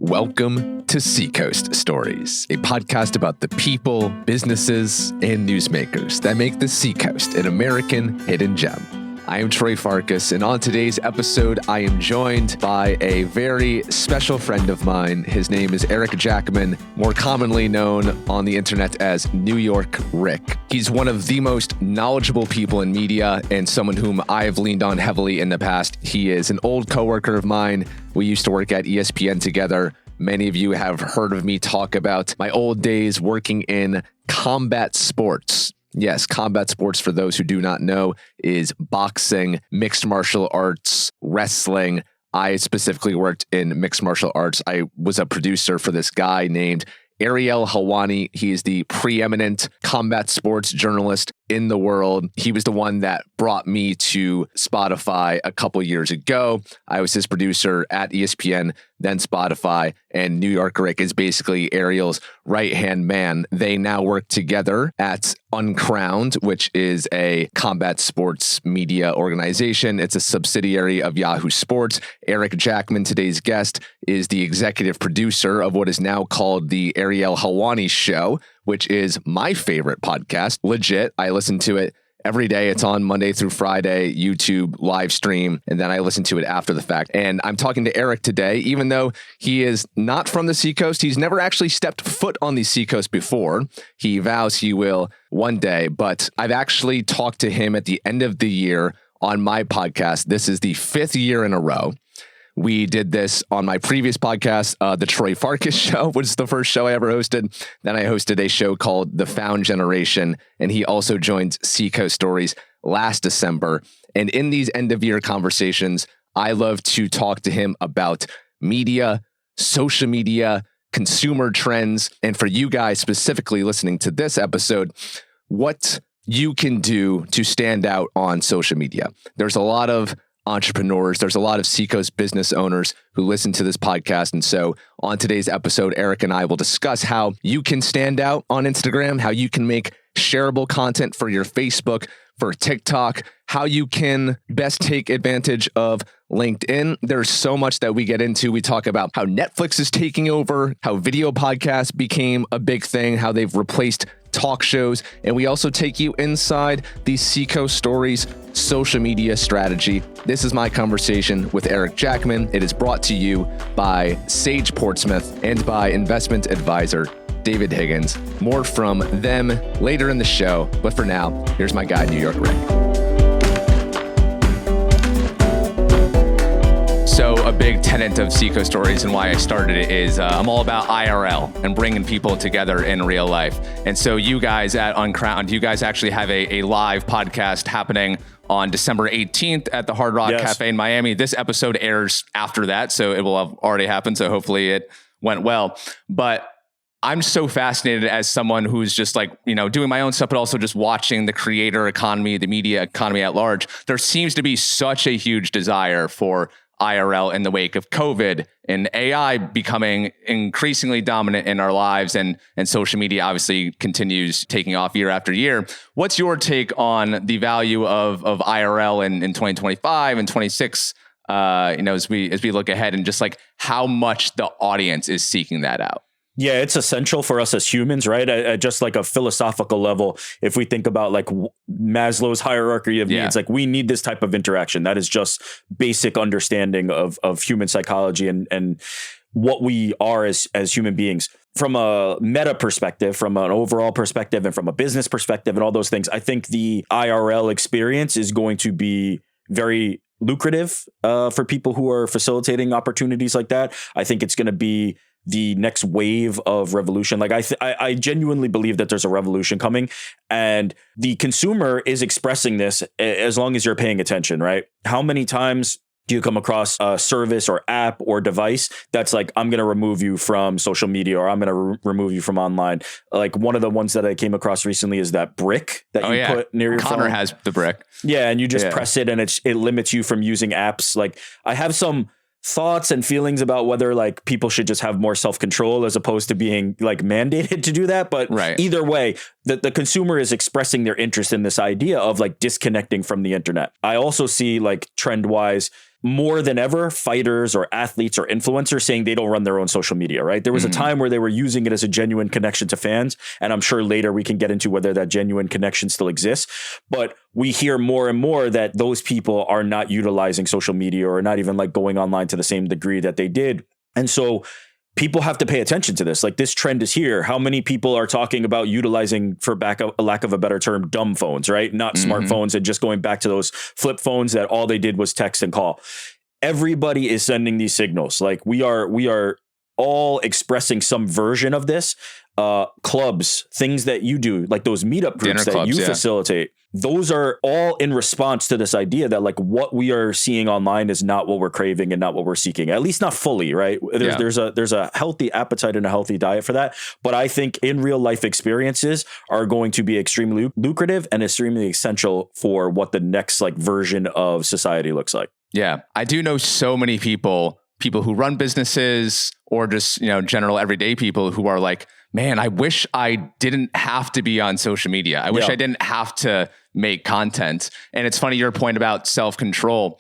Welcome to Seacoast Stories, a podcast about the people, businesses, and newsmakers that make the Seacoast an American hidden gem. I am Troy Farkas, and on today's episode, I am joined by a very special friend of mine. His name is Eric Jackman, more commonly known on the internet as New York Rick. He's one of the most knowledgeable people in media and someone whom I've leaned on heavily in the past. He is an old coworker of mine. We used to work at ESPN together. Many of you have heard of me talk about my old days working in combat sports. Yes, combat sports, for those who do not know, is boxing, mixed martial arts, wrestling. I specifically worked in mixed martial arts. I was a producer for this guy named Ariel Helwani. He is the preeminent combat sports journalist in the world. He was the one that brought me to Spotify a couple years ago. I was his producer at ESPN, then Spotify, and New York Rick is basically Ariel's right-hand man. They now work together at Uncrowned, which is a combat sports media organization. It's a subsidiary of Yahoo Sports. Eric Jackman, today's guest, is the executive producer of what is now called the Ariel Helwani Show, which is my favorite podcast. Legit, I listen to it every day. It's on Monday through Friday, YouTube live stream, and then I listen to it after the fact. And I'm talking to Eric today, even though he is not from the Seacoast. He's never actually stepped foot on the Seacoast before. He vows he will one day, but I've actually talked to him at the end of the year on my podcast. This is the 5th year in a row. We did this on my previous podcast, the Troy Farkas Show, which is the first show I ever hosted. Then I hosted a show called The Found Generation, and he also joined Seacoast Stories last December. And in these end-of-year conversations, I love to talk to him about media, social media, consumer trends, and for you guys specifically listening to this episode, what you can do to stand out on social media. There's a lot of entrepreneurs. There's a lot of Seacoast business owners who listen to this podcast. And so on today's episode, Eric and I will discuss how you can stand out on Instagram, how you can make shareable content for your Facebook, for TikTok, how you can best take advantage of LinkedIn. There's so much that we get into. We talk about how Netflix is taking over, how video podcasts became a big thing, how they've replaced talk shows, and we also take you inside the Seacoast Stories social media strategy. This is my conversation with Eric Jackman. It is brought to you by Sage Portsmouth and by investment advisor David Higgins. More from them later in the show, but for now, here's my guy, New York Rick. So a big tenet of Seacoast Stories and why I started it is I'm all about IRL and bringing people together in real life. And so you guys at Uncrowned, you guys actually have a live podcast happening on December 18th at the Hard Rock Cafe in Miami. This episode airs after that, so it will have already happened. So hopefully it went well. But I'm so fascinated as someone who's just like, doing my own stuff, but also just watching the creator economy, the media economy at large. There seems to be such a huge desire for IRL in the wake of COVID and AI becoming increasingly dominant in our lives, and social media obviously continues taking off year after year. What's your take on the value of IRL in 2025 and 26, as we look ahead, and just like how much the audience is seeking that out? Yeah, it's essential for us as humans, right? At just like a philosophical level, if we think about like Maslow's hierarchy of needs, like we need this type of interaction. That is just basic understanding of human psychology and what we are as human beings. From a meta perspective, from an overall perspective, and from a business perspective and all those things, I think the IRL experience is going to be very lucrative for people who are facilitating opportunities like that. I think it's going to be the next wave of revolution. Like I genuinely believe that there's a revolution coming, and the consumer is expressing this as long as you're paying attention, right? How many times do you come across a service or app or device that's like, I'm going to remove you from social media, or I'm going to remove you from online? Like one of the ones that I came across recently is that brick that you put near your phone. Connor has the brick. Yeah. And you just press it and it limits you from using apps. Like I have some thoughts and feelings about whether like people should just have more self-control as opposed to being like mandated to do that. But either way, the consumer is expressing their interest in this idea of like disconnecting from the internet. I also see like trend wise more than ever, fighters or athletes or influencers saying they don't run their own social media, right? There was a time where they were using it as a genuine connection to fans. And I'm sure later we can get into whether that genuine connection still exists. But we hear more and more that those people are not utilizing social media or not even like going online to the same degree that they did. And so people have to pay attention to this. Like, this trend is here. How many people are talking about utilizing, for lack of a better term, dumb phones, right? Not smartphones, and just going back to those flip phones that all they did was text and call. Everybody is sending these signals. Like, we are all expressing some version of this. Clubs, things that you do, like those meetup groups that you facilitate. Those are all in response to this idea that like what we are seeing online is not what we're craving and not what we're seeking, at least not fully, right? There's a healthy appetite and a healthy diet for that. But I think in real life experiences are going to be extremely lucrative and extremely essential for what the next like version of society looks like. Yeah. I do know so many people who run businesses or just, general everyday people who are like, man, I wish I didn't have to be on social media. I wish I didn't have to make content. And it's funny, your point about self-control.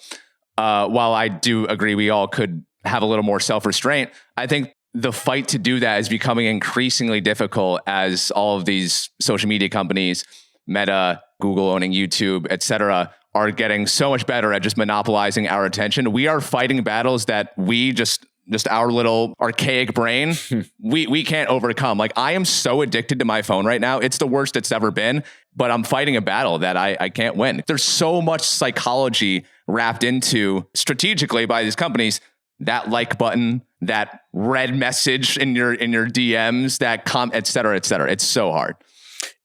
While I do agree we all could have a little more self-restraint, I think the fight to do that is becoming increasingly difficult as all of these social media companies, Meta, Google owning YouTube, et cetera, are getting so much better at just monopolizing our attention. We are fighting battles that we just our little archaic brain, we can't overcome. Like, I am so addicted to my phone right now. It's the worst it's ever been, but I'm fighting a battle that I can't win. There's so much psychology wrapped into strategically by these companies, that like button, that red message in your DMs, that et cetera, et cetera. It's so hard.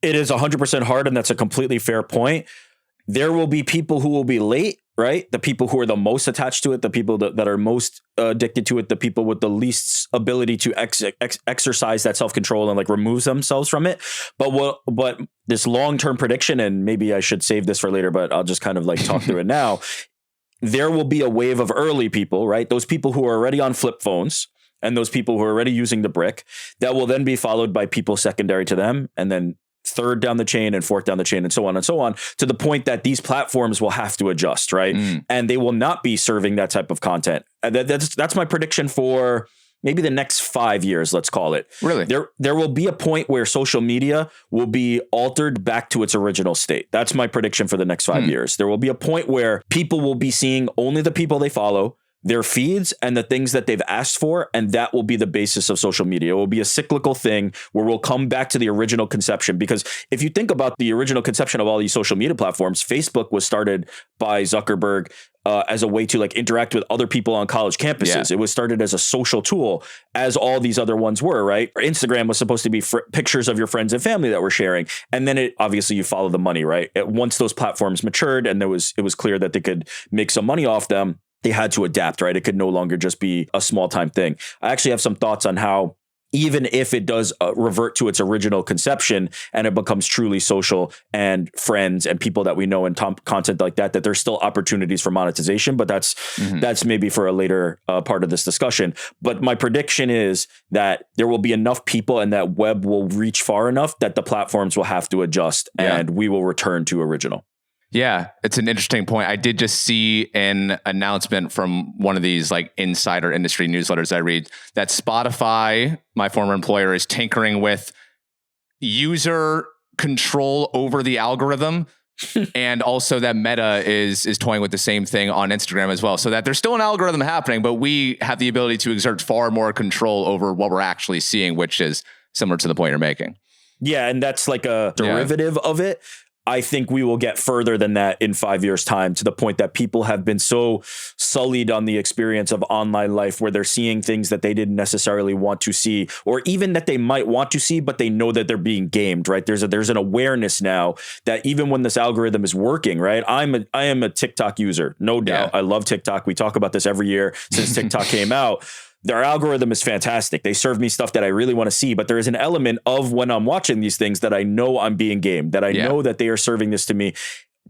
It is 100% hard. And that's a completely fair point. There will be people who will be late, right? The people who are the most attached to it, the people that are most addicted to it, the people with the least ability to exercise that self-control and like remove themselves from it. But this long-term prediction, and maybe I should save this for later, but I'll just kind of like talk through it now. There will be a wave of early people, right? Those people who are already on flip phones and those people who are already using the brick, that will then be followed by people secondary to them, and then third down the chain and fourth down the chain and so on, to the point that these platforms will have to adjust, right? And they will not be serving that type of content. That's my prediction for maybe the next 5 years, let's call it. Really? There will be a point where social media will be altered back to its original state. That's my prediction for the next 5 years. There will be a point where people will be seeing only the people they follow, their feeds, and the things that they've asked for. And that will be the basis of social media. It will be a cyclical thing where we'll come back to the original conception. Because if you think about the original conception of all these social media platforms, Facebook was started by Zuckerberg as a way to like interact with other people on college campuses. It was started as a social tool, as all these other ones were, right? Instagram was supposed to be pictures of your friends and family that were sharing. And then obviously you follow the money, right? Once those platforms matured and it was clear that they could make some money off them, they had to adapt, right? It could no longer just be a small time thing. I actually have some thoughts on how, even if it does revert to its original conception and it becomes truly social and friends and people that we know and content like that, there's still opportunities for monetization, but that's maybe for a later part of this discussion. But my prediction is that there will be enough people and that web will reach far enough that the platforms will have to adjust and we will return to original. Yeah, it's an interesting point. I did just see an announcement from one of these like insider industry newsletters I read that Spotify, my former employer, is tinkering with user control over the algorithm. And also that Meta is toying with the same thing on Instagram as well. So that there's still an algorithm happening, but we have the ability to exert far more control over what we're actually seeing, which is similar to the point you're making. Yeah, and that's like a derivative of it. I think we will get further than that in 5 years' time, to the point that people have been so sullied on the experience of online life where they're seeing things that they didn't necessarily want to see, or even that they might want to see, but they know that they're being gamed, right? There's an awareness now that even when this algorithm is working, right? I am a TikTok user, no doubt. I love TikTok. We talk about this every year since TikTok came out. Their algorithm is fantastic. They serve me stuff that I really want to see, but there is an element of when I'm watching these things that I know I'm being gamed, that I know that they are serving this to me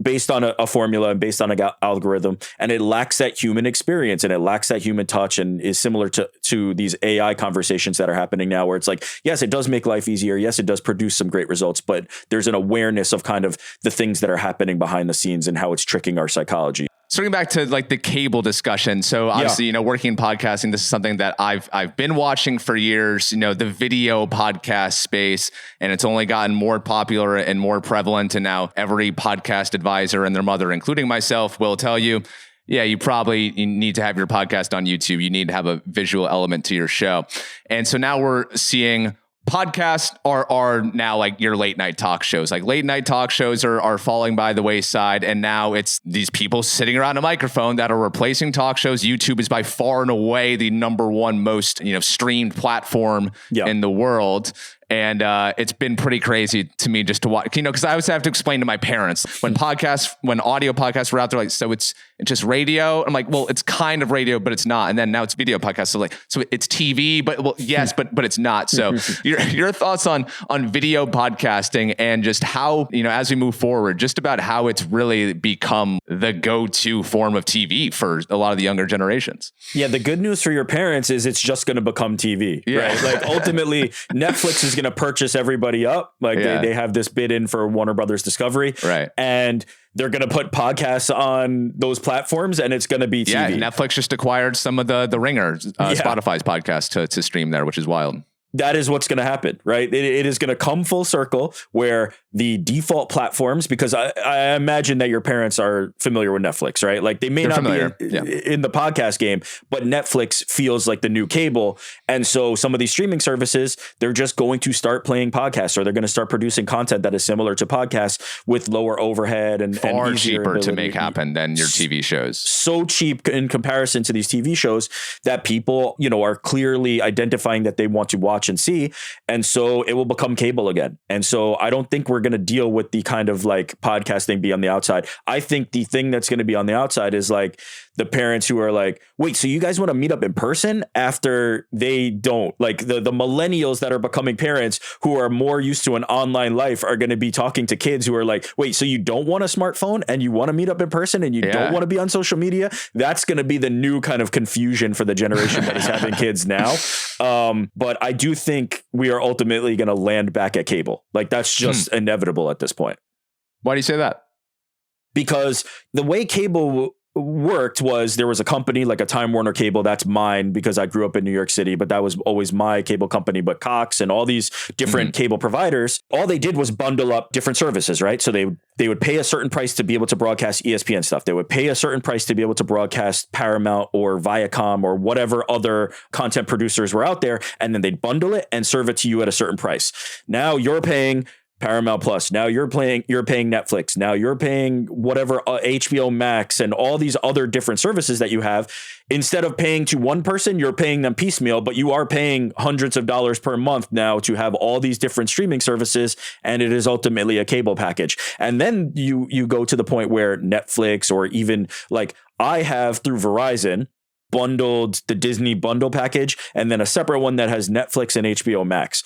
based on a formula and based on an algorithm, and it lacks that human experience and it lacks that human touch, and is similar to these AI conversations that are happening now, where it's like, yes, it does make life easier. Yes, it does produce some great results, but there's an awareness of kind of the things that are happening behind the scenes and how it's tricking our psychology. Circling back to like the cable discussion. So obviously, working in podcasting, this is something that I've been watching for years, the video podcast space, and it's only gotten more popular and more prevalent. And now every podcast advisor and their mother, including myself, will tell you, yeah, you need to have your podcast on YouTube. You need to have a visual element to your show. And so now we're seeing podcasts are now like your late night talk shows. Like late night talk shows are falling by the wayside. And now it's these people sitting around a microphone that are replacing talk shows. YouTube is by far and away the number one most, streamed platform in the world. And it's been pretty crazy to me just to watch, because I always have to explain to my parents when audio podcasts were out there, like, so it's just radio. I'm like, well, it's kind of radio, but it's not. And then now it's video podcasts. So it's TV, but yes, but it's not. So your thoughts on video podcasting and just how, as we move forward, just about how it's really become the go-to form of TV for a lot of the younger generations. Yeah. The good news for your parents is it's just going to become TV, right? Like ultimately Netflix is going to purchase everybody up. Like they have this bid in for Warner Brothers Discovery. Right. And they're going to put podcasts on those platforms and it's going to be TV. Yeah. Netflix just acquired some of the Ringer, Spotify's podcast to stream there, which is wild. That is what's going to happen, right? It is going to come full circle where the default platforms, because I imagine that your parents are familiar with Netflix, right? Like they may not be in the podcast game, but Netflix feels like the new cable. And so some of these streaming services, they're just going to start playing podcasts, or they're going to start producing content that is similar to podcasts with lower overhead and far cheaper to make happen than your TV shows. So cheap in comparison to these TV shows that people, are clearly identifying that they want to watch and see. And so it will become cable again. And so I don't think we're going to deal with the kind of like podcasting be on the outside. I think the thing that's going to be on the outside is like the parents who are like, wait, so you guys want to meet up in person after they don't? Like the millennials that are becoming parents who are more used to an online life are going to be talking to kids who are like, wait, so you don't want a smartphone and you want to meet up in person and you don't want to be on social media? That's going to be the new kind of confusion for the generation that is having kids now. But I do think we are ultimately going to land back at cable. Like that's just inevitable at this point. Why do you say that? Because the way cable worked was there was a company like a Time Warner Cable. That's mine because I grew up in New York City, but that was always my cable company. But Cox and all these different cable providers, all they did was bundle up different services, right? So they would pay a certain price to be able to broadcast ESPN stuff. They would pay a certain price to be able to broadcast Paramount or Viacom or whatever other content producers were out there. And then they'd bundle it and serve it to you at a certain price. Now you're paying Paramount Plus. Now you're paying Netflix. Now you're paying whatever HBO Max and all these other different services that you have. Instead of paying to one person, you're paying them piecemeal, but you are paying hundreds of dollars per month now to have all these different streaming services. And it is ultimately a cable package. And then you go to the point where Netflix or even like I have through Verizon bundled the Disney bundle package and then a separate one that has Netflix and HBO Max.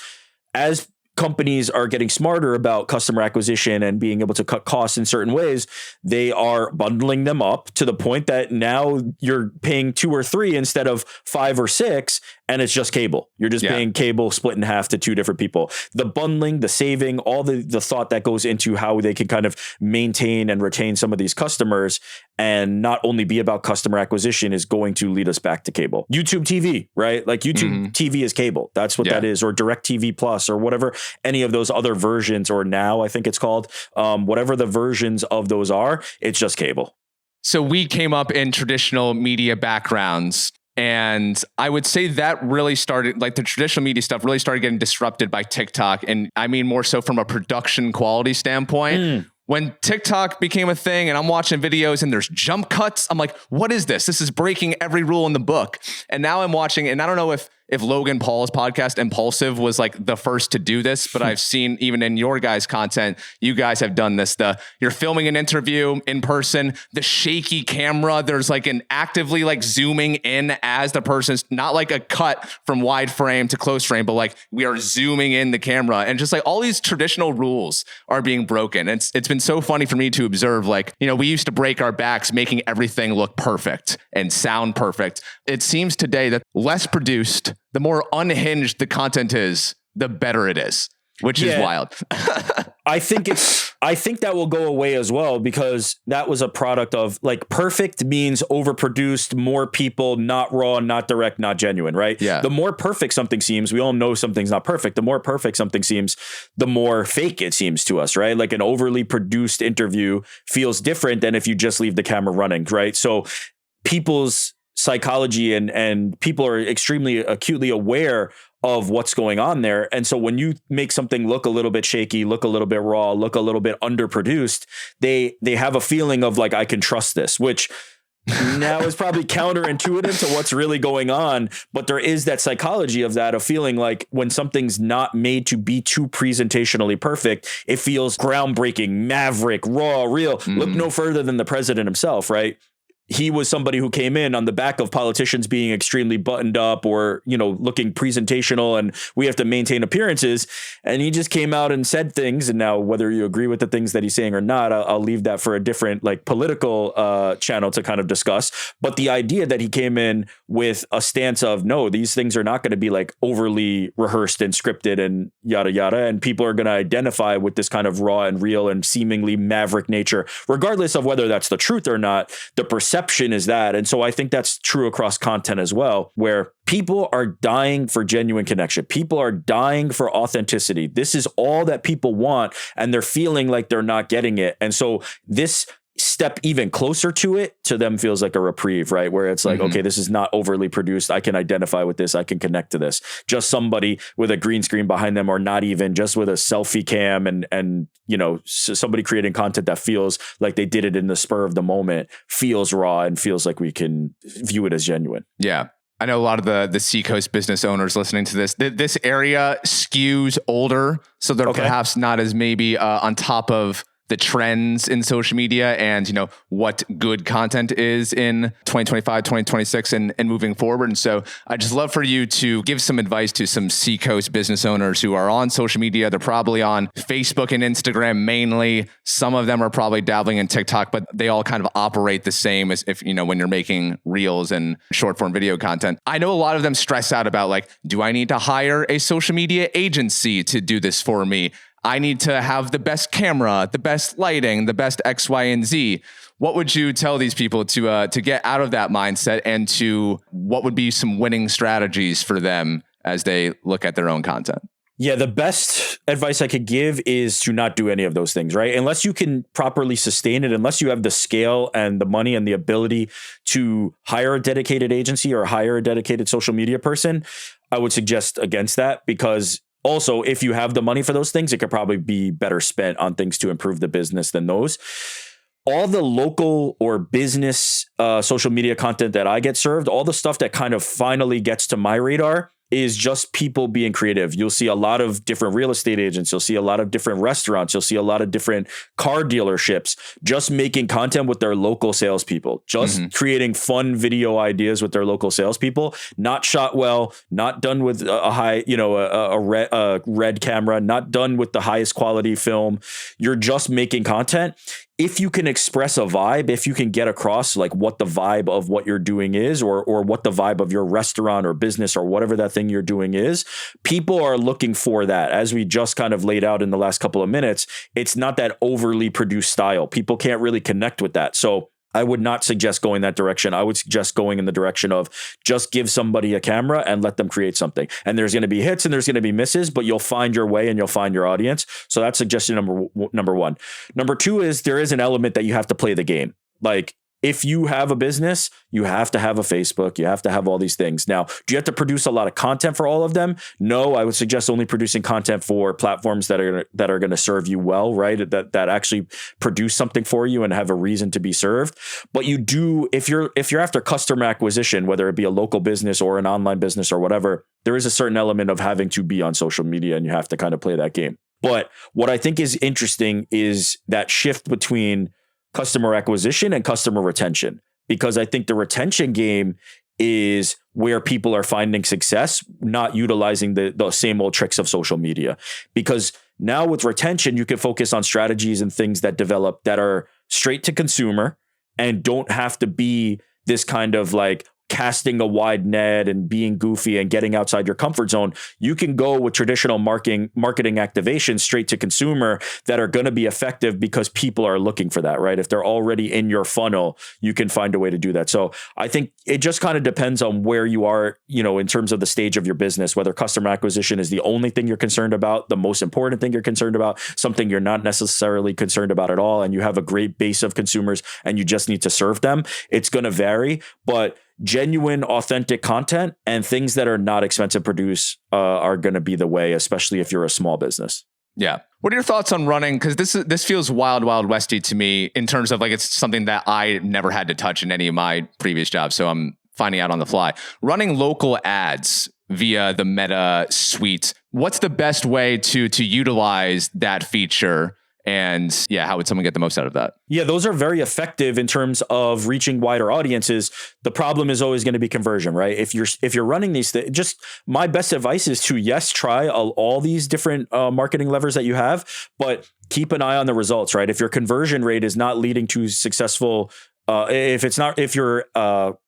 As companies are getting smarter about customer acquisition and being able to cut costs in certain ways, they are bundling them up to the point that now you're paying 2 or 3 instead of 5 or 6, and it's just cable. You're just paying cable split in half to 2 different people. The bundling, the saving, all the thought that goes into how they can kind of maintain and retain some of these customers and not only be about customer acquisition is going to lead us back to cable. YouTube TV, right? Like YouTube TV is cable. That's what that is, or DirecTV Plus or whatever, any of those other versions, or Now I think it's called, whatever the versions of those are, it's just cable. So we came up in traditional media backgrounds. And I would say that really started, like the traditional media stuff really started getting disrupted by TikTok. And I mean, more so from a production quality standpoint. When TikTok became a thing and I'm watching videos and there's jump cuts, I'm like, what is this? This is breaking every rule in the book. And now I'm watching, and I don't know if Logan Paul's podcast Impulsive was like the first to do this, but I've seen even in your guys' content, you guys have done this. You're filming an interview in person, the shaky camera, there's like an actively like zooming in as the person's, not like a cut from wide frame to close frame, but like we are zooming in the camera, and just like all these traditional rules are being broken. And it's been so funny for me to observe, like, we used to break our backs making everything look perfect and sound perfect. It seems today that less produced, the more unhinged the content is, the better it is, which is wild. I think that will go away as well, because that was a product of like perfect means overproduced, more people, not raw, not direct, not genuine, right? Yeah. The more perfect something seems, we all know something's not perfect. The more perfect something seems, the more fake it seems to us, right? Like an overly produced interview feels different than if you just leave the camera running, right? So people's psychology and people are extremely acutely aware of what's going on there. And so when you make something look a little bit shaky, look a little bit raw, look a little bit underproduced, they have a feeling of like, I can trust this, which now is probably counterintuitive to what's really going on. But there is that psychology of that, of feeling like when something's not made to be too presentationally perfect, it feels groundbreaking, maverick, raw, real. Look no further than the president himself, right? He was somebody who came in on the back of politicians being extremely buttoned up or, you know, looking presentational and we have to maintain appearances. And he just came out and said things. And now whether you agree with the things that he's saying or not, I'll leave that for a different like political channel to kind of discuss. But the idea that he came in with a stance of, no, these things are not going to be like overly rehearsed and scripted and yada, yada. And people are going to identify with this kind of raw and real and seemingly maverick nature, regardless of whether that's the truth or not. The perception is that. And so I think that's true across content as well, where people are dying for genuine connection. People are dying for authenticity. This is all that people want, and they're feeling like they're not getting it. And so this step even closer to it, to them feels like a reprieve, right? Where it's like, okay, this is not overly produced. I can identify with this. I can connect to this. Just somebody with a green screen behind them, or not even, just with a selfie cam and you know, somebody creating content that feels like they did it in the spur of the moment, feels raw and feels like we can view it as genuine. Yeah. I know a lot of the Seacoast business owners listening to this. This area skews older, so they're perhaps not as maybe on top of the trends in social media and, you know, what good content is in 2025, 2026 and moving forward. And so I just love for you to give some advice to some Seacoast business owners who are on social media. They're probably on Facebook and Instagram mainly. Some of them are probably dabbling in TikTok, but they all kind of operate the same as if, you know, when you're making reels and short form video content. I know a lot of them stress out about like, do I need to hire a social media agency to do this for me? I need to have the best camera, the best lighting, the best X, Y, and Z. What would you tell these people to get out of that mindset, and to what would be some winning strategies for them as they look at their own content? Yeah, the best advice I could give is to not do any of those things, right? Unless you can properly sustain it, unless you have the scale and the money and the ability to hire a dedicated agency or hire a dedicated social media person, I would suggest against that, because also, if you have the money for those things, it could probably be better spent on things to improve the business than those. All the local or business social media content that I get served, all the stuff that kind of finally gets to my radar, is just people being creative. You'll see a lot of different real estate agents. You'll see a lot of different restaurants. You'll see a lot of different car dealerships just making content with their local salespeople, just creating fun video ideas with their local salespeople, not shot well, not done with a high, you know, a red camera, not done with the highest quality film. You're just making content. If you can express a vibe, if you can get across like what the vibe of what you're doing is, or what the vibe of your restaurant or business or whatever that thing you're doing is, people are looking for that. As we just kind of laid out in the last couple of minutes, it's not that overly produced style. People can't really connect with that. So I would not suggest going that direction. I would suggest going in the direction of just give somebody a camera and let them create something. And there's going to be hits and there's going to be misses, but you'll find your way and you'll find your audience. So that's suggestion number one. Number two is there is an element that you have to play the game. Like, if you have a business, you have to have a Facebook, you have to have all these things. Now, do you have to produce a lot of content for all of them? No, I would suggest only producing content for platforms that are going to serve you well, right? That actually produce something for you and have a reason to be served. But you do, if you're after customer acquisition, whether it be a local business or an online business or whatever, there is a certain element of having to be on social media, and you have to kind of play that game. But what I think is interesting is that shift between customer acquisition and customer retention, because I think the retention game is where people are finding success, not utilizing the same old tricks of social media. Because now with retention, you can focus on strategies and things that develop that are straight to consumer and don't have to be this kind of like casting a wide net and being goofy and getting outside your comfort zone. You can go with traditional marketing activations straight to consumer that are going to be effective because people are looking for that, right? If they're already in your funnel, you can find a way to do that. So I think it just kind of depends on where you are, in terms of the stage of your business, whether customer acquisition is the only thing you're concerned about, the most important thing you're concerned about, something you're not necessarily concerned about at all, and you have a great base of consumers and you just need to serve them. It's going to vary, but genuine, authentic content and things that are not expensive to produce are going to be the way, especially if you're a small business. Yeah. What are your thoughts on running? Because this feels wild westy to me in terms of like it's something that I never had to touch in any of my previous jobs. So I'm finding out on the fly. Running local ads via the Meta suite. What's the best way to utilize that feature? And yeah, how would someone get the most out of that? Yeah, those are very effective in terms of reaching wider audiences. The problem is always going to be conversion, right? If you're running these things, just my best advice is to try all these different marketing levers that you have, but keep an eye on the results, right? If your conversion rate is not leading to successful, if your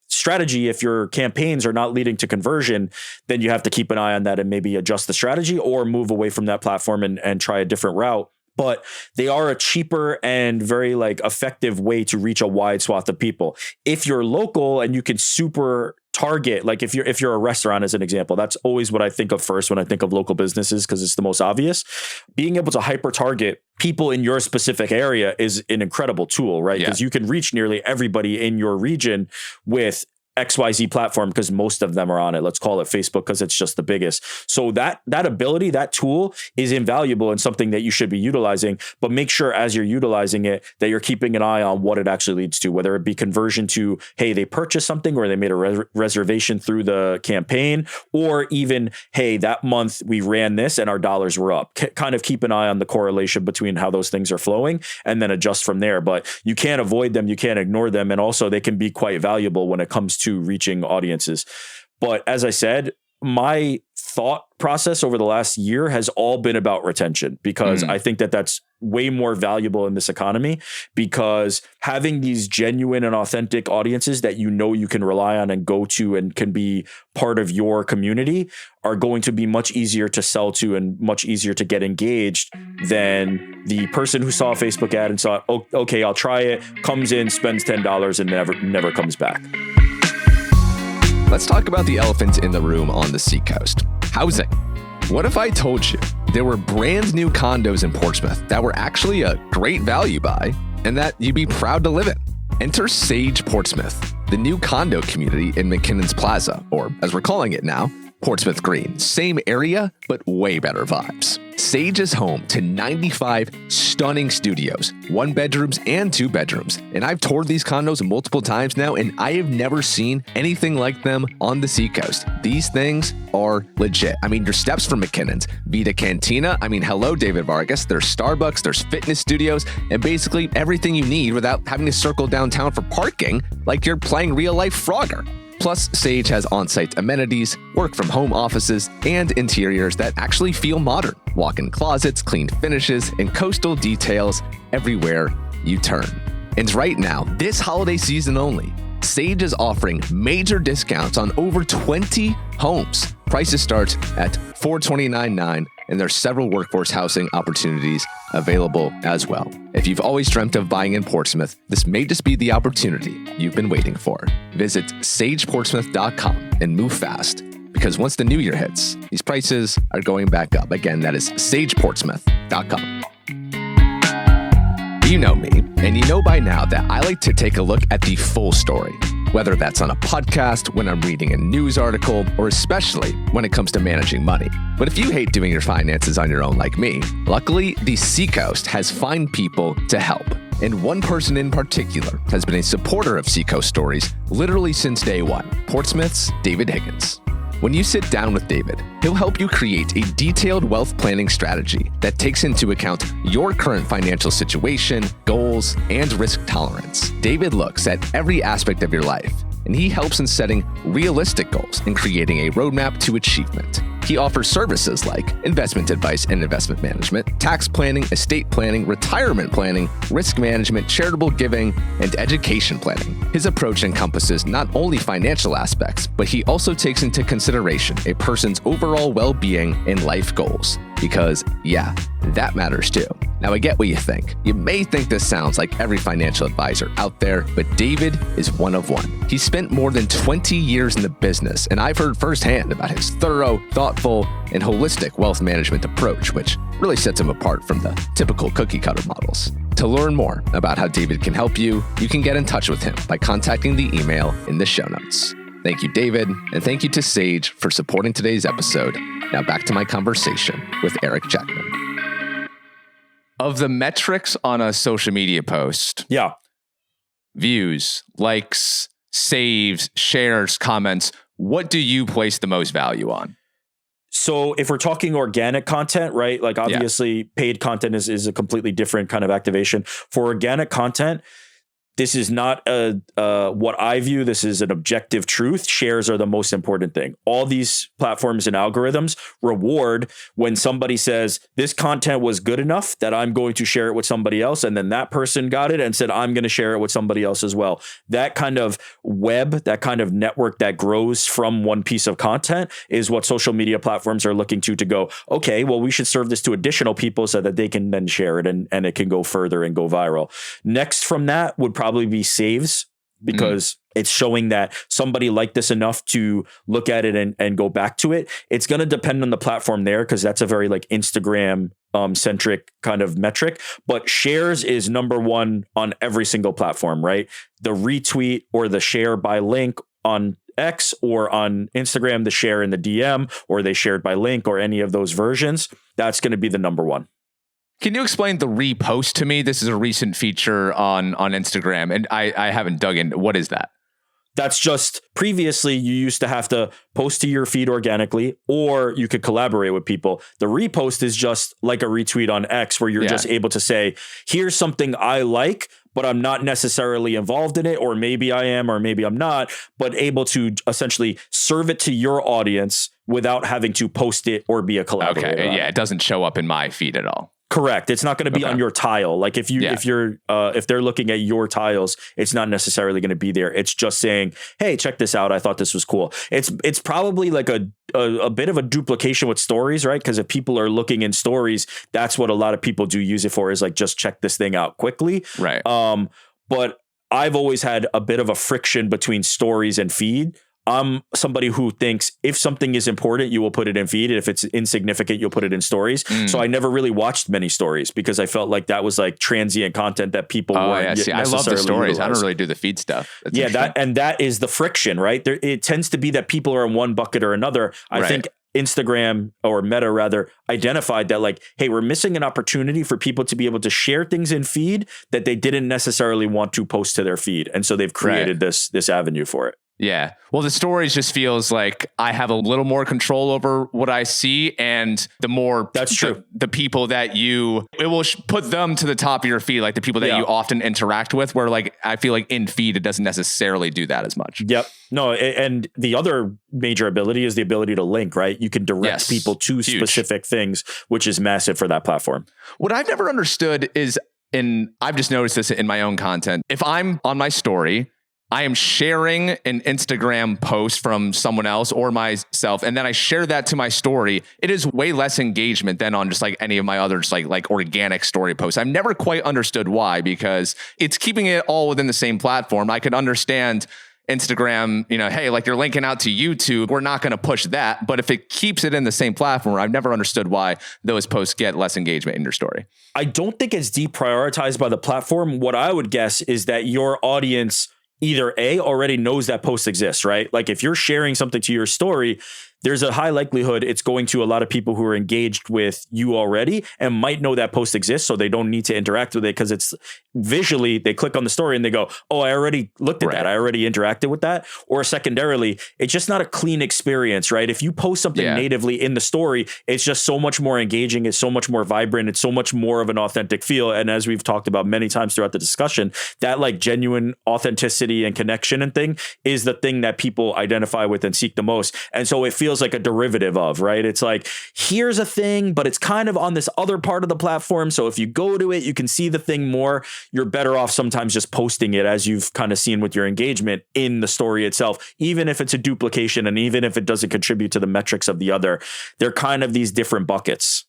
strategy, if your campaigns are not leading to conversion, then you have to keep an eye on that and maybe adjust the strategy or move away from that platform and try a different route. But they are a cheaper and very effective way to reach a wide swath of people. If you're local and you can super target, like if you're a restaurant as an example, that's always what I think of first when I think of local businesses because it's the most obvious. Being able to hyper target people in your specific area is an incredible tool, right? Because you can reach nearly everybody in your region with XYZ platform because most of them are on it. Let's call it Facebook because it's just the biggest. So that ability, that tool is invaluable and something that you should be utilizing, but make sure as you're utilizing it that you're keeping an eye on what it actually leads to, whether it be conversion to, hey, they purchased something or they made a reservation through the campaign, or even, hey, that month we ran this and our dollars were up. Kind of keep an eye on the correlation between how those things are flowing and then adjust from there. But you can't avoid them. You can't ignore them. And also they can be quite valuable when it comes to reaching audiences. But as I said, my thought process over the last year has all been about retention because I think that that's way more valuable in this economy because having these genuine and authentic audiences that you can rely on and go to and can be part of your community are going to be much easier to sell to and much easier to get engaged than the person who saw a Facebook ad and saw, oh, okay, I'll try it, comes in, spends $10 and never comes back. Let's talk about the elephant in the room on the Seacoast. Housing. What if I told you there were brand new condos in Portsmouth that were actually a great value buy and that you'd be proud to live in? Enter Sage Portsmouth, the new condo community in McKinnon's Plaza, or as we're calling it now, Portsmouth Green. Same area, but way better vibes. Sage is home to 95 stunning studios, 1 bedrooms and 2 bedrooms. And I've toured these condos multiple times now, and I have never seen anything like them on the Seacoast. These things are legit. I mean, your steps from McKinnon's, Vita Cantina. I mean, hello, David Vargas. There's Starbucks, there's fitness studios, and basically everything you need without having to circle downtown for parking like you're playing real life Frogger. Plus, Sage has on-site amenities, work-from-home offices, and interiors that actually feel modern. Walk-in closets, clean finishes, and coastal details everywhere you turn. And right now, this holiday season only, Sage is offering major discounts on over 20 homes. Prices start at $429.9, and there's several workforce housing opportunities available as well. If you've always dreamt of buying in Portsmouth, this may just be the opportunity you've been waiting for. Visit sageportsmouth.com and move fast, because once the new year hits, these prices are going back up. Again, that is sageportsmouth.com. You know me, and you know by now that I like to take a look at the full story, whether that's on a podcast, when I'm reading a news article, or especially when it comes to managing money. But if you hate doing your finances on your own like me, luckily the Seacoast has fine people to help. And one person in particular has been a supporter of Seacoast Stories literally since day one, Portsmouth's David Higgins. When you sit down with David, he'll help you create a detailed wealth planning strategy that takes into account your current financial situation, goals, and risk tolerance. David looks at every aspect of your life, and he helps in setting realistic goals and creating a roadmap to achievement. He offers services like investment advice and investment management, tax planning, estate planning, retirement planning, risk management, charitable giving, and education planning. His approach encompasses not only financial aspects, but he also takes into consideration a person's overall well-being and life goals. Because, yeah, that matters too. Now, I get what you think. You may think this sounds like every financial advisor out there, but David is one of one. He spent more than 20 years in the business, and I've heard firsthand about his thorough, thoughtful, and holistic wealth management approach, which really sets him apart from the typical cookie-cutter models. To learn more about how David can help you, you can get in touch with him by contacting the email in the show notes. Thank you, David, and thank you to Sage for supporting today's episode. Now back to my conversation with Eric Jackman. Of the metrics on a social media post, views, likes, saves, shares, comments, what do you place the most value on? So if we're talking organic content, right? Like obviously paid content is a completely different kind of activation. For organic content, this is not what I view. This is an objective truth. Shares are the most important thing. All these platforms and algorithms reward when somebody says, this content was good enough that I'm going to share it with somebody else. And then that person got it and said, I'm going to share it with somebody else as well. That kind of web, that kind of network that grows from one piece of content is what social media platforms are looking to go, okay, well, we should serve this to additional people so that they can then share it and it can go further and go viral. Next from that would probably be saves, because it's showing that somebody liked this enough to look at it and go back to it. It's going to depend on the platform there, because that's a very like Instagram centric kind of metric. But shares is number one on every single platform, right? The retweet or the share by link on X or on Instagram, the share in the DM, or they shared by link, or any of those versions, that's going to be the number one. Can you explain the repost to me? This is a recent feature on Instagram, and I haven't dug in. What is that? That's just, previously you used to have to post to your feed organically, or you could collaborate with people. The repost is just like a retweet on X, where you're just able to say, here's something I like, but I'm not necessarily involved in it, or maybe I am, or maybe I'm not, but able to essentially serve it to your audience without having to post it or be a collaborator. Okay, yeah, it doesn't show up in my feed at all. Correct. It's not going to be on your tile. Like if they're looking at your tiles, it's not necessarily going to be there. It's just saying, hey, check this out. I thought this was cool. It's probably like a bit of a duplication with stories, right? Because if people are looking in stories, that's what a lot of people do use it for, is like, just check this thing out quickly. Right. But I've always had a bit of a friction between stories and feed. I'm somebody who thinks if something is important, you will put it in feed. And if it's insignificant, you'll put it in stories. So I never really watched many stories, because I felt like that was like transient content that people weren't necessarily I love the stories. utilized. I don't really do the feed stuff. That is the friction, right? It tends to be that people are in one bucket or another. I think Instagram, or Meta rather, identified that like, hey, we're missing an opportunity for people to be able to share things in feed that they didn't necessarily want to post to their feed. And so they've created this avenue for it. Yeah. Well, the stories just feels like I have a little more control over what I see, and the more that's true. The people that it will put them to the top of your feed, like the people that you often interact with, where like I feel like in feed it doesn't necessarily do that as much. Yep. No, and the other major ability is the ability to link, right? You can direct people to specific things, which is massive for that platform. What I've never understood is, and I've just noticed this in my own content, if I'm on my story, I am sharing an Instagram post from someone else or myself, and then I share that to my story, it is way less engagement than on just like any of my other just like organic story posts. I've never quite understood why, because it's keeping it all within the same platform. I could understand Instagram, hey, like you're linking out to YouTube, we're not going to push that. But if it keeps it in the same platform, I've never understood why those posts get less engagement in your story. I don't think it's deprioritized by the platform. What I would guess is that your audience either already knows that post exists, right? Like if you're sharing something to your story, there's a high likelihood it's going to a lot of people who are engaged with you already and might know that post exists, so they don't need to interact with it, because it's visually, they click on the story and they go, oh, I already looked at that. I already interacted with that. Or secondarily, it's just not a clean experience, right? If you post something natively in the story, it's just so much more engaging. It's so much more vibrant. It's so much more of an authentic feel. And as we've talked about many times throughout the discussion, that like genuine authenticity and connection and thing is the thing that people identify with and seek the most. And so it feels feels like a derivative of, right? It's like, here's a thing, but it's kind of on this other part of the platform. So if you go to it, you can see the thing more. You're better off sometimes just posting it, as you've kind of seen with your engagement in the story itself, even if it's a duplication and even if it doesn't contribute to the metrics of the other. They're kind of these different buckets.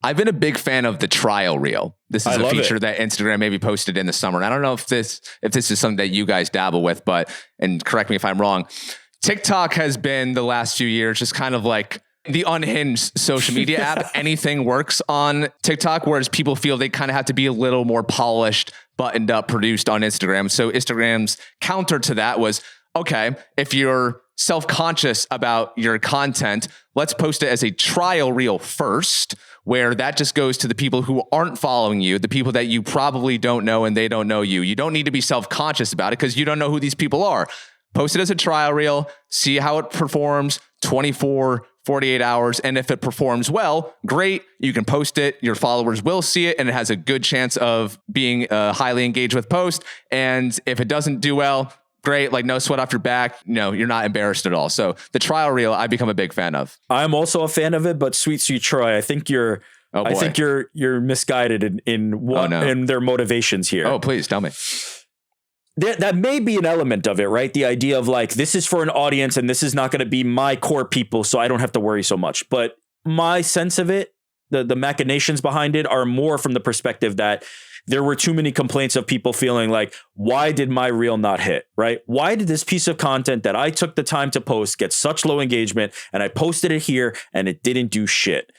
I've been a big fan of the trial reel. This is a feature that Instagram maybe posted in the summer. And I don't know if this is something that you guys dabble with, but, and correct me if I'm wrong, TikTok has been the last few years just kind of like the unhinged social media app. Anything works on TikTok, whereas people feel they kind of have to be a little more polished, buttoned up, produced on Instagram. So Instagram's counter to that was, okay, if you're self-conscious about your content, let's post it as a trial reel first, where that just goes to the people who aren't following you, the people that you probably don't know and they don't know you. You don't need to be self-conscious about it because you don't know who these people are. Post it as a trial reel, see how it performs, 24, 48 hours. And if it performs well, great. You can post it. Your followers will see it and it has a good chance of being highly engaged with post. And if it doesn't do well, great, like no sweat off your back. No, you're not embarrassed at all. So the trial reel, I become a big fan of. I'm also a fan of it, but sweet Troy, I think you're misguided in their motivations here. Oh, please tell me. That may be an element of it, right? The idea of like, this is for an audience and this is not going to be my core people, so I don't have to worry so much. But my sense of it, the machinations behind it are more from the perspective that there were too many complaints of people feeling like, why did my reel not hit, right? Why did this piece of content that I took the time to post get such low engagement and I posted it here and it didn't do shit?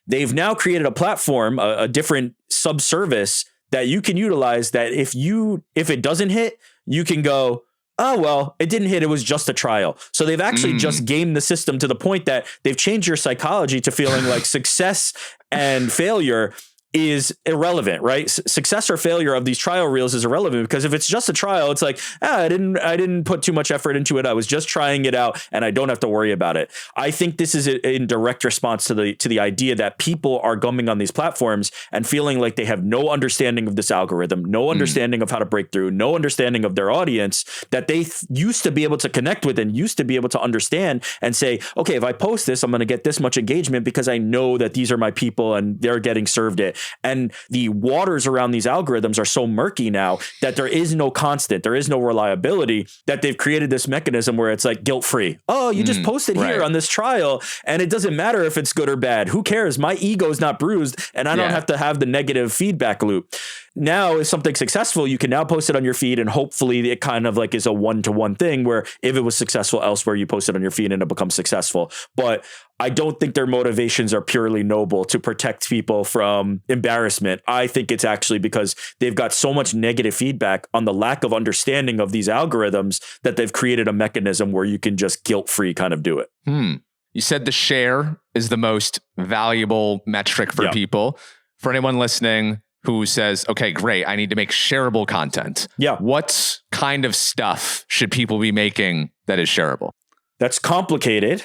They've now created a platform, a different subservice that you can utilize that if it doesn't hit, you can go, oh, well, it didn't hit. It was just a trial. So they've actually just gamed the system to the point that they've changed your psychology to feeling like success and failure is irrelevant, right? Success or failure of these trial reels is irrelevant because if it's just a trial, it's like, I didn't put too much effort into it. I was just trying it out and I don't have to worry about it. I think this is in direct response to the idea that people are gumming on these platforms and feeling like they have no understanding of this algorithm, no understanding of how to break through, no understanding of their audience that they used to be able to connect with and used to be able to understand and say, okay, if I post this, I'm going to get this much engagement because I know that these are my people and they're getting served it. And the waters around these algorithms are so murky now that there is no constant, there is no reliability, that they've created this mechanism where it's like guilt-free. Oh, you just posted here on this trial and it doesn't matter if it's good or bad. Who cares? My ego is not bruised and I don't have to have the negative feedback loop. Now, if something's successful, you can now post it on your feed and hopefully it kind of like is a one-to-one thing where if it was successful elsewhere, you post it on your feed and it becomes successful. But I don't think their motivations are purely noble to protect people from embarrassment. I think it's actually because they've got so much negative feedback on the lack of understanding of these algorithms that they've created a mechanism where you can just guilt-free kind of do it. You said the share is the most valuable metric for people. For anyone listening who says, okay, great, I need to make shareable content. Yeah. What kind of stuff should people be making that is shareable? That's complicated.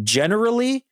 Generally,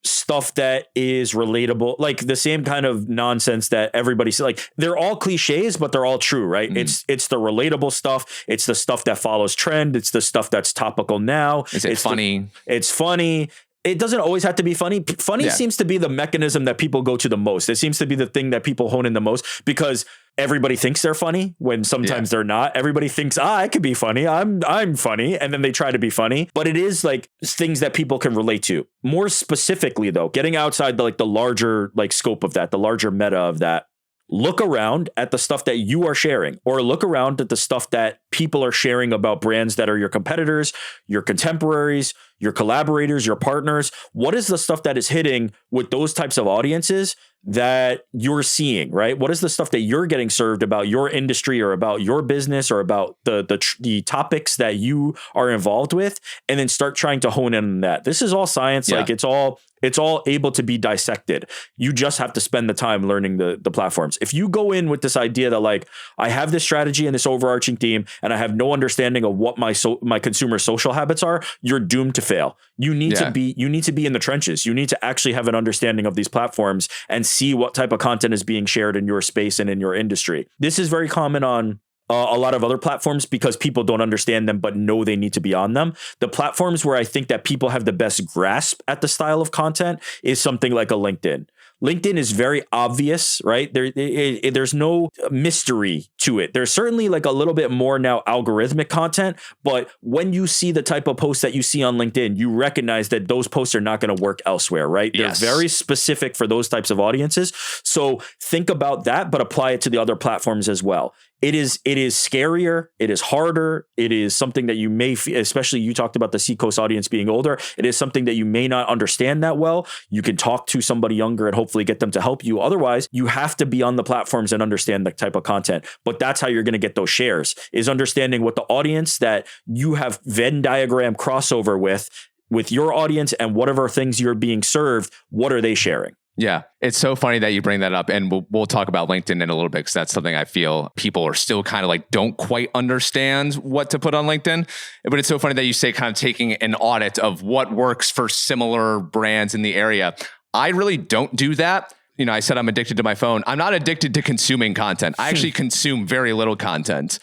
stuff that is relatable, like the same kind of nonsense that everybody's like, they're all cliches, but they're all true, right? It's the relatable stuff. It's the stuff that follows trend. It's the stuff that's topical now. It's funny. It's funny. It doesn't always have to be funny. Funny seems to be the mechanism that people go to the most. It seems to be the thing that people hone in the most because everybody thinks they're funny when sometimes they're not. Everybody thinks, I could be funny. I'm funny. And then they try to be funny. But it is like things that people can relate to. More specifically, though, getting outside the larger scope of that, the larger meta of that. Look around at the stuff that you are sharing, or look around at the stuff that people are sharing about brands that are your competitors, your contemporaries, your collaborators, your partners. What is the stuff that is hitting with those types of audiences that you're seeing, right? What is the stuff that you're getting served about your industry or about your business or about the topics that you are involved with, and then start trying to hone in on that. This is all science. Like it's all able to be dissected. You just have to spend the time learning the platforms. If you go in with this idea that like, I have this strategy and this overarching theme, and I have no understanding of what my consumer social habits are, you're doomed to fail. You need to be in the trenches. You need to actually have an understanding of these platforms and see what type of content is being shared in your space and in your industry. This is very common on a lot of other platforms because people don't understand them, but know they need to be on them. The platforms where I think that people have the best grasp at the style of content is something like a LinkedIn. LinkedIn is very obvious, right? There's no mystery to it. There's certainly like a little bit more now algorithmic content, but when you see the type of posts that you see on LinkedIn, you recognize that those posts are not going to work elsewhere, right? Yes. They're very specific for those types of audiences. So think about that, but apply it to the other platforms as well. It is scarier. It is harder. It is something that you may, especially you talked about the Seacoast audience being older. It is something that you may not understand that well. You can talk to somebody younger and hopefully get them to help you. Otherwise, you have to be on the platforms and understand the type of content. But that's how you're going to get those shares, is understanding what the audience that you have Venn diagram crossover with your audience and whatever things you're being served, what are they sharing? Yeah, it's so funny that you bring that up, and we'll talk about LinkedIn in a little bit because that's something I feel people are still kind of like don't quite understand what to put on LinkedIn. But it's so funny that you say kind of taking an audit of what works for similar brands in the area. I really don't do that. You know, I said I'm addicted to my phone. I'm not addicted to consuming content. I actually consume very little content.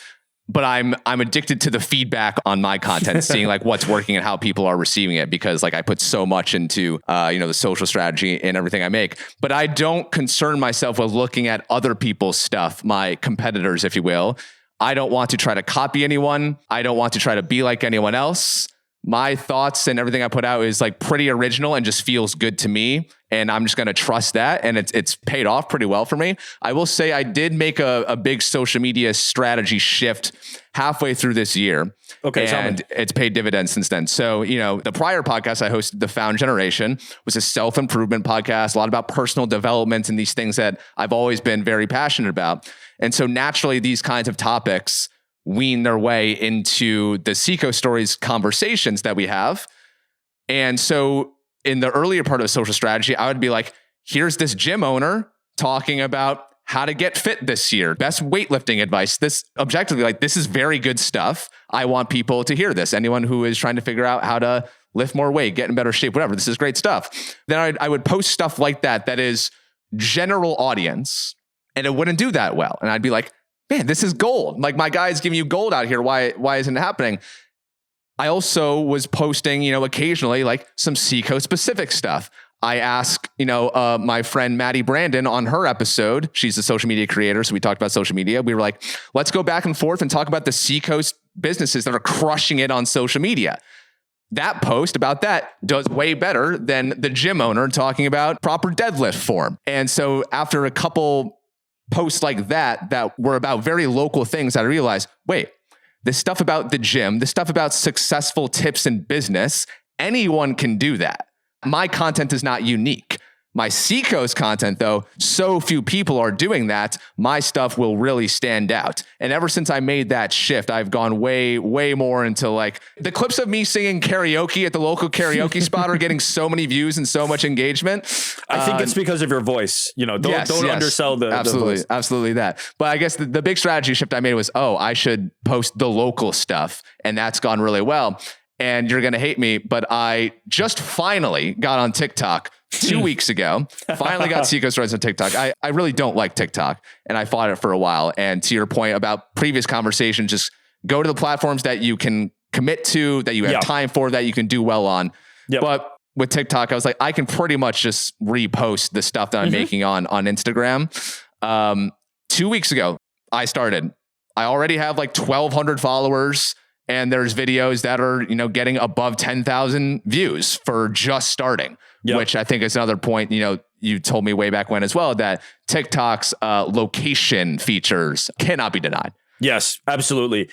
But I'm addicted to the feedback on my content, seeing like what's working and how people are receiving it, because like I put so much into the social strategy and everything I make. But I don't concern myself with looking at other people's stuff, my competitors, if you will. I don't want to try to copy anyone. I don't want to try to be like anyone else. My thoughts and everything I put out is like pretty original and just feels good to me. And I'm just going to trust that. And it's paid off pretty well for me. I will say I did make a big social media strategy shift halfway through this year. Okay. And it's paid dividends since then. So, the prior podcast I hosted, The Found Generation, was a self-improvement podcast, a lot about personal development and these things that I've always been very passionate about. And so naturally, these kinds of topics wean their way into the Seacoast Stories conversations that we have. And so in the earlier part of social strategy, I would be like, here's this gym owner talking about how to get fit this year, best weightlifting advice. This objectively, like, this is very good stuff. I want people to hear this. Anyone who is trying to figure out how to lift more weight, get in better shape, whatever, this is great stuff. Then I would post stuff like that is general audience, and it wouldn't do that well. And I'd be like, man, this is gold. Like, my guy's giving you gold out here. Why isn't it happening? I also was posting, occasionally like some Seacoast specific stuff. I asked, my friend Maddie Brandon on her episode, she's a social media creator. So we talked about social media. We were like, let's go back and forth and talk about the Seacoast businesses that are crushing it on social media. That post about that does way better than the gym owner talking about proper deadlift form. And so after a couple posts like that were about very local things, I realized, wait, this stuff about the gym, this stuff about successful tips in business, anyone can do that. My content is not unique. My Seacoast content, though, so few people are doing that, my stuff will really stand out. And ever since I made that shift, I've gone way, way more into like the clips of me singing karaoke at the local karaoke spot are getting so many views and so much engagement. I think it's because of your voice. Don't undersell the voice. Absolutely that. But I guess the big strategy shift I made was, I should post the local stuff. And that's gone really well. And you're going to hate me, but I just finally got on TikTok 2 weeks ago. Finally got Seacoast Stories on TikTok. I really don't like TikTok, and I fought it for a while. And to your point about previous conversations, just go to the platforms that you can commit to, that you have time for, that you can do well on. Yep. But with TikTok, I was like, I can pretty much just repost the stuff that I'm making on Instagram. 2 weeks ago, I started. I already have like 1,200 followers. And there's videos that are, getting above 10,000 views for just starting, which I think is another point, you told me way back when as well, that TikTok's location features cannot be denied. Yes, absolutely.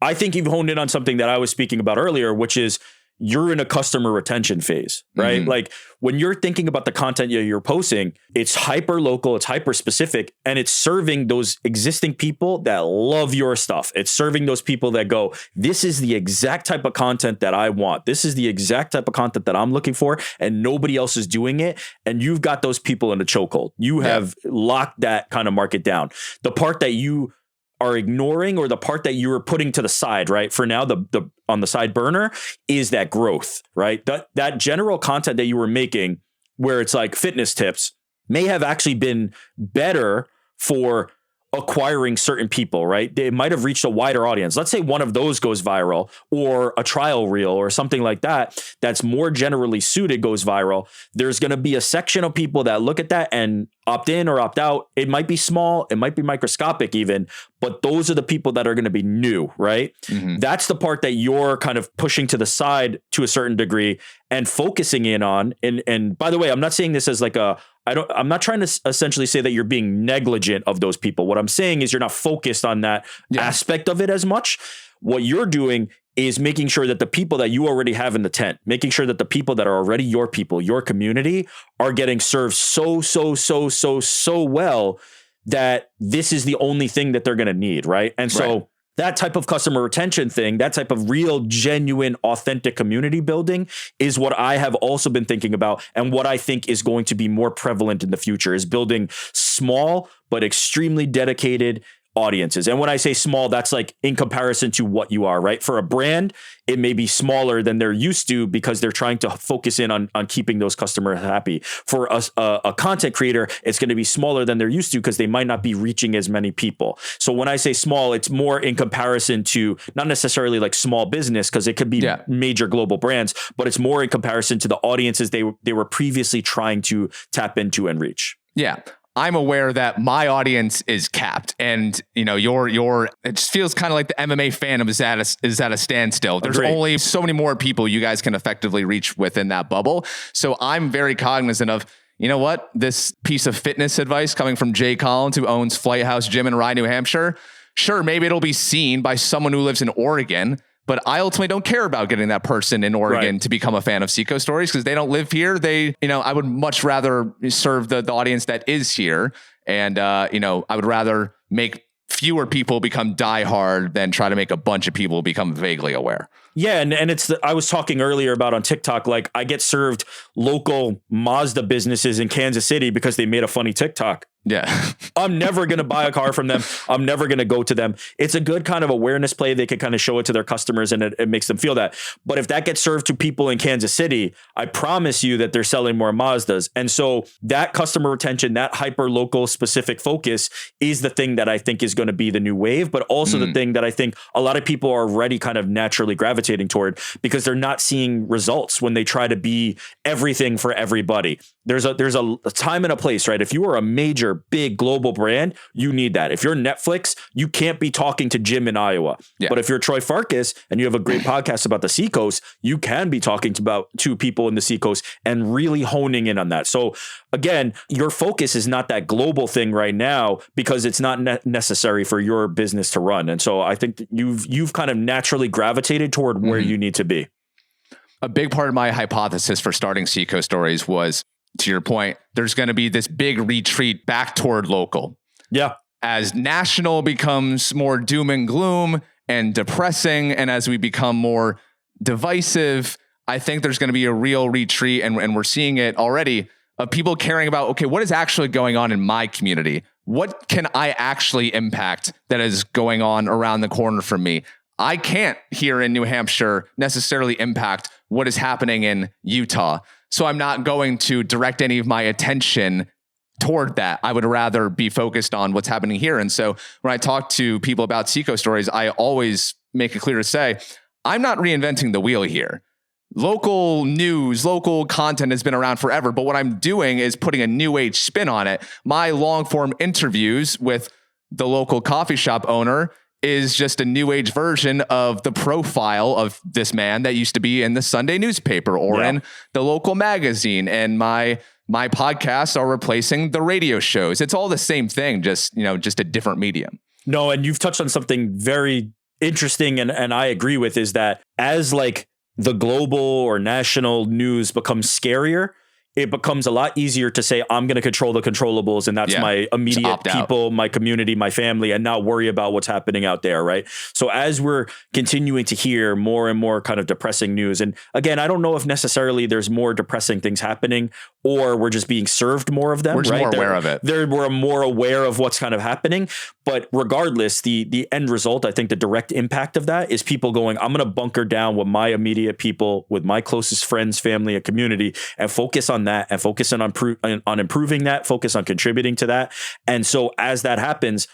I think you've honed in on something that I was speaking about earlier, which is you're in a customer retention phase, right? Mm-hmm. Like when you're thinking about the content you're posting, it's hyper local, it's hyper specific, and it's serving those existing people that love your stuff. It's serving those people that go, this is the exact type of content that I want. This is the exact type of content that I'm looking for, and nobody else is doing it. And you've got those people in a chokehold. You have locked that kind of market down. The part that you are ignoring, or the part that you were putting to the side, right? For now, the on the side burner is that growth, right? That general content that you were making, where it's like fitness tips, may have actually been better for acquiring certain people, right? They might have reached a wider audience. Let's say one of those goes viral, or a trial reel or something like that, that's more generally suited goes viral. There's going to be a section of people that look at that and opt in or opt out. It might be small, it might be microscopic even, but those are the people that are going to be new, right? Mm-hmm. That's the part that you're kind of pushing to the side to a certain degree and focusing in on. And by the way, I'm not saying this as like I'm not trying to essentially say that you're being negligent of those people. What I'm saying is you're not focused on that aspect of it as much. What you're doing is making sure that the people that you already have in the tent, making sure that the people that are already your people, your community, are getting served so well that this is the only thing that they're going to need, right? And so that type of customer retention thing, that type of real, genuine, authentic community building is what I have also been thinking about, and what I think is going to be more prevalent in the future is building small but extremely dedicated audiences. And when I say small, that's like in comparison to what you are, right? For a brand, it may be smaller than they're used to because they're trying to focus in on keeping those customers happy. For a content creator, it's going to be smaller than they're used to because they might not be reaching as many people. So when I say small, it's more in comparison to not necessarily like small business, because it could be major global brands, but it's more in comparison to the audiences they were previously trying to tap into and reach. Yeah. I'm aware that my audience is capped, and your it just feels kind of like the MMA fandom is at a standstill. There's only so many more people you guys can effectively reach within that bubble. So I'm very cognizant of, you know what, this piece of fitness advice coming from Jay Collins, who owns Flight House Gym in Rye, New Hampshire. Sure, maybe it'll be seen by someone who lives in Oregon, but I ultimately don't care about getting that person in Oregon to become a fan of Seacoast Stories because they don't live here. I would much rather serve the audience that is here. And, I would rather make fewer people become diehard than try to make a bunch of people become vaguely aware. Yeah. And I was talking earlier about on TikTok, like I get served local Mazda businesses in Kansas City because they made a funny TikTok. Yeah. I'm never going to buy a car from them. I'm never going to go to them. It's a good kind of awareness play. They can kind of show it to their customers and it makes them feel that. But if that gets served to people in Kansas City, I promise you that they're selling more Mazdas. And so that customer retention, that hyper local specific focus is the thing that I think is going to be the new wave, but also the thing that I think a lot of people are already kind of naturally gravitating toward because they're not seeing results when they try to be everything for everybody. There's a time and a place, right? If you are a major, big global brand, you need that. If you're Netflix, you can't be talking to Jim in Iowa. Yeah. But if you're Troy Farkas and you have a great podcast about the Seacoast, you can be talking to people in the Seacoast and really honing in on that. So again, your focus is not that global thing right now because it's not necessary for your business to run. And so I think you've kind of naturally gravitated toward where you need to be. A big part of my hypothesis for starting Seacoast Stories was, to your point, there's going to be this big retreat back toward local. Yeah. As national becomes more doom and gloom and depressing, and as we become more divisive, I think there's going to be a real retreat, and we're seeing it already, of people caring about, okay, what is actually going on in my community? What can I actually impact that is going on around the corner from me? I can't here in New Hampshire necessarily impact what is happening in Utah. So I'm not going to direct any of my attention toward that. I would rather be focused on what's happening here. And so when I talk to people about Seacoast Stories, I always make it clear to say, I'm not reinventing the wheel here. Local news, local content has been around forever, but what I'm doing is putting a new age spin on it. My long form interviews with the local coffee shop owner is just a new age version of the profile of this man that used to be in the Sunday newspaper or in the local magazine. And my podcasts are replacing the radio shows. It's all the same thing, just a different medium. No, and you've touched on something very interesting and I agree with, is that as like the global or national news becomes scarier, it becomes a lot easier to say, I'm going to control the controllables. And that's my immediate people, my community, my family, and not worry about what's happening out there. Right. So as we're continuing to hear more and more kind of depressing news, and again, I don't know if necessarily there's more depressing things happening or we're just being served more of them. We're just more aware of it. We're more aware of what's kind of happening. But regardless, the end result, I think the direct impact of that is people going, I'm going to bunker down with my immediate people, with my closest friends, family, and community, and focus on that and focus on improving that, focus on contributing to that. And so as that happens,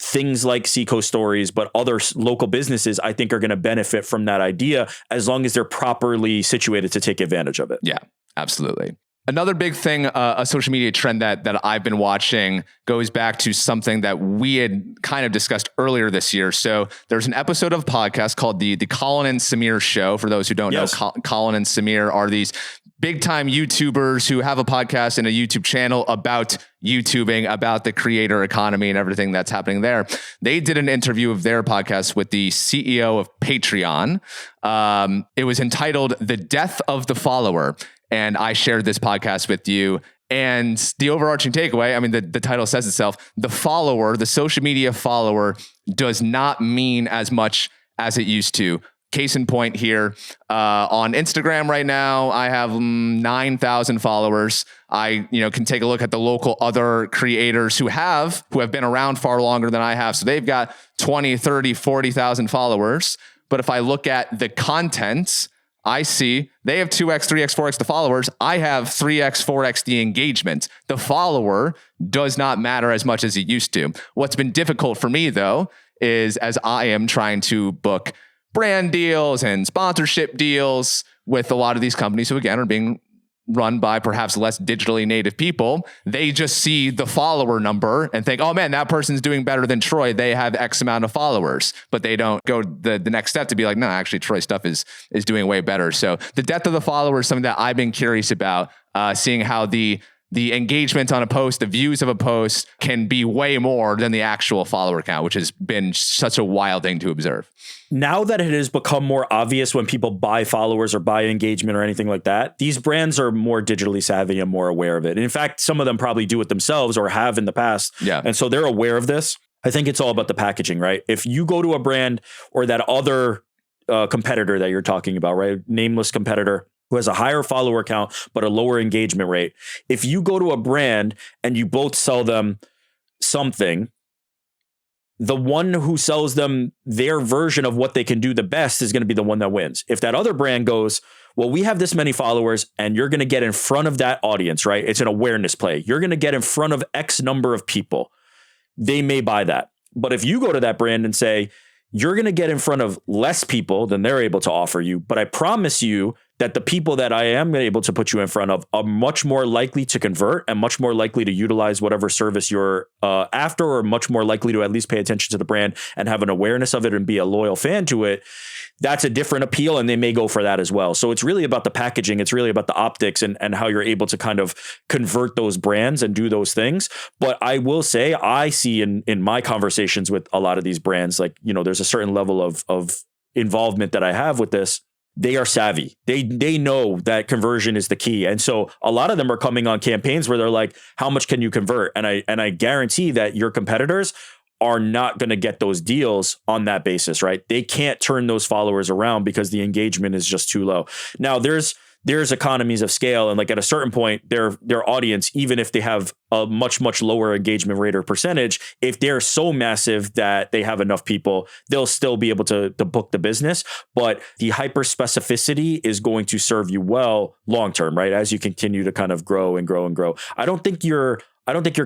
things like Seacoast Stories, but other local businesses, I think, are going to benefit from that idea as long as they're properly situated to take advantage of it. Yeah, absolutely. Another big thing, a social media trend that I've been watching goes back to something that we had kind of discussed earlier this year. So there's an episode of a podcast called the Colin and Samir Show. For those who don't know, Colin and Samir are these big time YouTubers who have a podcast and a YouTube channel about YouTubing, about the creator economy and everything that's happening there. They did an interview of their podcast with the CEO of Patreon. It was entitled "The Death of the Follower." And I shared this podcast with you. And the overarching takeaway, I mean, the title says itself, the follower, the social media follower does not mean as much as it used to. Case in point here, on Instagram right now, I have 9,000 followers. I, can take a look at the local other creators who have been around far longer than I have. So they've got 20, 30, 40,000 followers. But if I look at the content, I see they have 2x, 3x, 4x the followers. I have 3x, 4x the engagement. The follower does not matter as much as it used to. What's been difficult for me, though, is as I am trying to book brand deals and sponsorship deals with a lot of these companies who, again, are being run by perhaps less digitally native people, they just see the follower number and think, oh man, that person's doing better than Troy. They have X amount of followers, but they don't go the next step to be like, no, actually Troy's stuff is doing way better. So the death of the follower is something that I've been curious about, seeing how the engagement on a post, the views of a post can be way more than the actual follower count, which has been such a wild thing to observe. Now that it has become more obvious when people buy followers or buy engagement or anything like that, these brands are more digitally savvy and more aware of it. And in fact, some of them probably do it themselves or have in the past. Yeah. And so they're aware of this. I think it's all about the packaging, right? If you go to a brand or that other competitor that you're talking about, right? Nameless competitor who has a higher follower count, but a lower engagement rate. If you go to a brand and you both sell them something, the one who sells them their version of what they can do the best is going to be the one that wins. If that other brand goes, well, we have this many followers and you're going to get in front of that audience, right? It's an awareness play. You're going to get in front of X number of people. They may buy that. But if you go to that brand and say, you're going to get in front of less people than they're able to offer you, but I promise you that the people that I am able to put you in front of are much more likely to convert and much more likely to utilize whatever service you're after, or much more likely to at least pay attention to the brand and have an awareness of it and be a loyal fan to it. That's a different appeal, and they may go for that as well. So it's really about the packaging. It's really about the optics and how you're able to kind of convert those brands and do those things. But I will say, I see in my conversations with a lot of these brands, like, there's a certain level of involvement that I have with this. They are savvy. They know that conversion is the key. And so a lot of them are coming on campaigns where they're like, how much can you convert? And I guarantee that your competitors are not going to get those deals on that basis, right? They can't turn those followers around because the engagement is just too low. Now there's economies of scale. And like at a certain point, their audience, even if they have a much, much lower engagement rate or percentage, if they're so massive that they have enough people, they'll still be able to book the business. But the hyper specificity is going to serve you well long term, right? As you continue to kind of grow and grow and grow. I don't think you're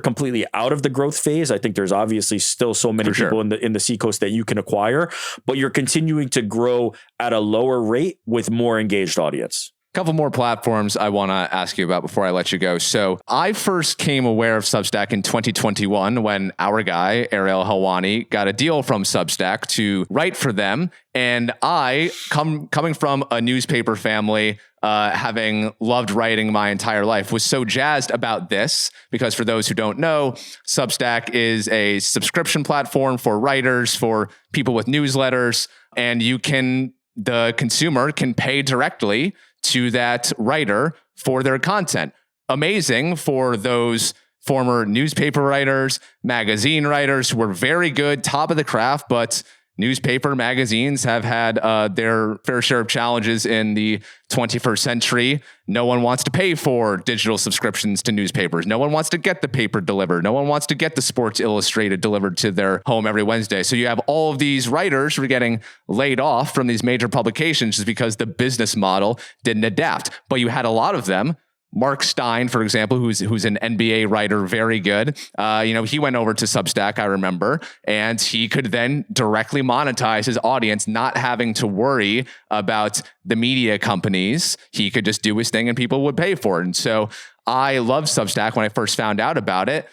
completely out of the growth phase. I think there's obviously still so many people in the Seacoast that you can acquire, but you're continuing to grow at a lower rate with more engaged audience. Couple more platforms I want to ask you about before I let you go. So I first came aware of Substack in 2021 when our guy, Ariel Helwani, got a deal from Substack to write for them. And I, coming from a newspaper family, having loved writing my entire life, was so jazzed about this because for those who don't know, Substack is a subscription platform for writers, for people with newsletters, and the consumer can pay directly to that writer for their content. Amazing for those former newspaper writers, magazine writers who were very good, top of the craft, but newspaper magazines have had their fair share of challenges in the 21st century. No one wants to pay for digital subscriptions to newspapers. No one wants to get the paper delivered. No one wants to get the Sports Illustrated delivered to their home every Wednesday. So you have all of these writers who are getting laid off from these major publications just because the business model didn't adapt. But you had a lot of them Mark Stein, for example, who's an NBA writer, very good. He went over to Substack, I remember, and he could then directly monetize his audience, not having to worry about the media companies. He could just do his thing and people would pay for it. And so I loved Substack when I first found out about it.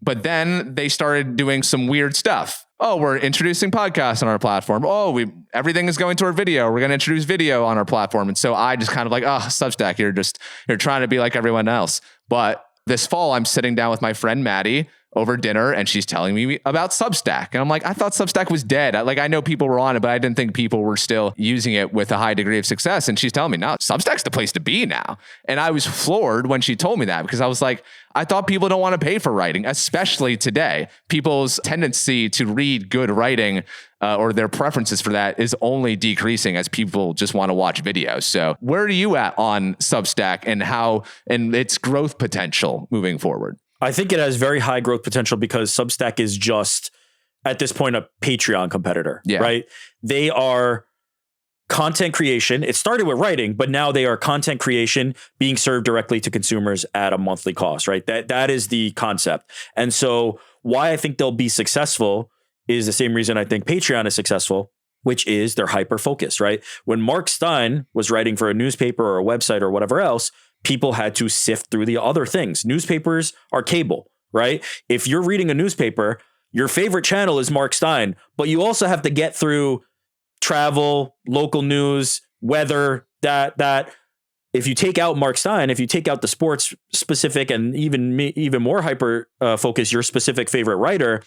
But then they started doing some weird stuff. Oh, we're introducing podcasts on our platform. Oh, everything is going toward video. We're going to introduce video on our platform. And so I just kind of like, oh, Substack, you're trying to be like everyone else. But this fall, I'm sitting down with my friend Maddie over dinner, and she's telling me about Substack. And I'm like, I thought Substack was dead. I know people were on it, but I didn't think people were still using it with a high degree of success. And she's telling me, no, Substack's the place to be now. And I was floored when she told me that, because I was like, I thought people don't want to pay for writing, especially today. People's tendency to read good writing or their preferences for that is only decreasing as people just want to watch videos. So where are you at on Substack and its growth potential moving forward? I think it has very high growth potential because Substack is just, at this point, a Patreon competitor, right? They are content creation. It started with writing, but now they are content creation being served directly to consumers at a monthly cost, right? That is the concept. And so why I think they'll be successful is the same reason I think Patreon is successful, which is they're hyper-focused, right? When Mark Stein was writing for a newspaper or a website or whatever else, people had to sift through the other things. Newspapers are cable, right? If you're reading a newspaper, your favorite channel is Mark Stein, but you also have to get through travel, local news, weather, that. If you take out Mark Stein, if you take out the sports specific and even more hyper focus your specific favorite writer,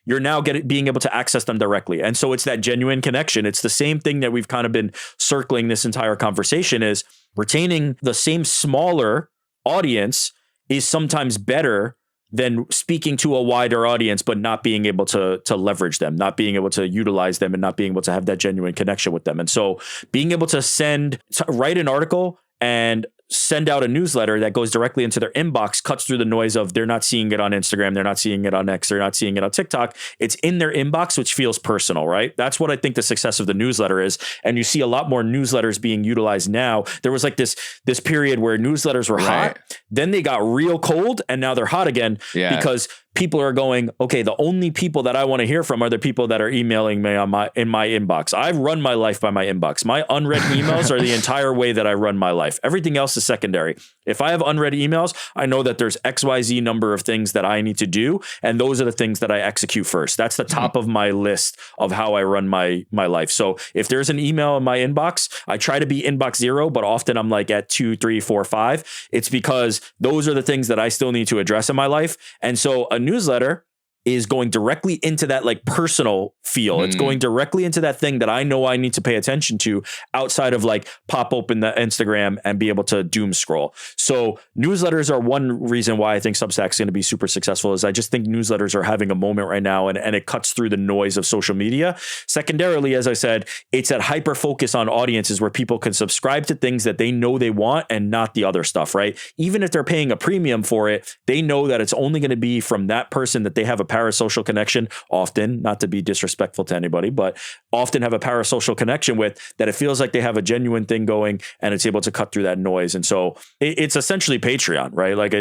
you're now being able to access them directly. And so it's that genuine connection. It's the same thing that we've kind of been circling this entire conversation is retaining the same smaller audience is sometimes better than speaking to a wider audience, but not being able to leverage them, not being able to utilize them and not being able to have that genuine connection with them. And so being able to write an article and send out a newsletter that goes directly into their inbox cuts through the noise of they're not seeing it on Instagram, they're not seeing it on X, they're not seeing it on TikTok. It's in their inbox, which feels personal, right? That's what I think the success of the newsletter is. And you see a lot more newsletters being utilized now. There was like this period where newsletters were hot, then they got real cold, and now they're hot again because people are going, okay, the only people that I want to hear from are the people that are emailing me in my inbox. I run my life by my inbox. My unread emails are the entire way that I run my life. Everything else is secondary. If I have unread emails, I know that there's XYZ number of things that I need to do. And those are the things that I execute first. That's the top of my list of how I run my life. So if there's an email in my inbox, I try to be inbox 0, but often I'm like at 2, 3, 4, 5. It's because those are the things that I still need to address in my life. And so a newsletter is going directly into that like personal feel. It's going directly into that thing that I know I need to pay attention to outside of like pop open the Instagram and be able to doom scroll. So newsletters are one reason why I think Substack's going to be super successful is I just think newsletters are having a moment right now and it cuts through the noise of social media. Secondarily, as I said, it's that hyper focus on audiences where people can subscribe to things that they know they want and not the other stuff, right? Even if they're paying a premium for it, they know that it's only going to be from that person that they have a parasocial connection, often, not to be disrespectful to anybody, but often have a parasocial connection with that it feels like they have a genuine thing going and it's able to cut through that noise. And so it's essentially Patreon, right? Like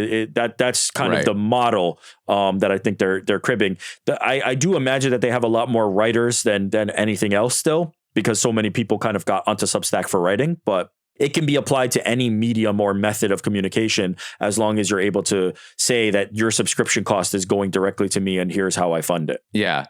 that's kind of the model that I think they're cribbing. I do imagine that they have a lot more writers than anything else still, because so many people kind of got onto Substack for writing, but it can be applied to any medium or method of communication as long as you're able to say that your subscription cost is going directly to me and here's how I fund it. Yeah.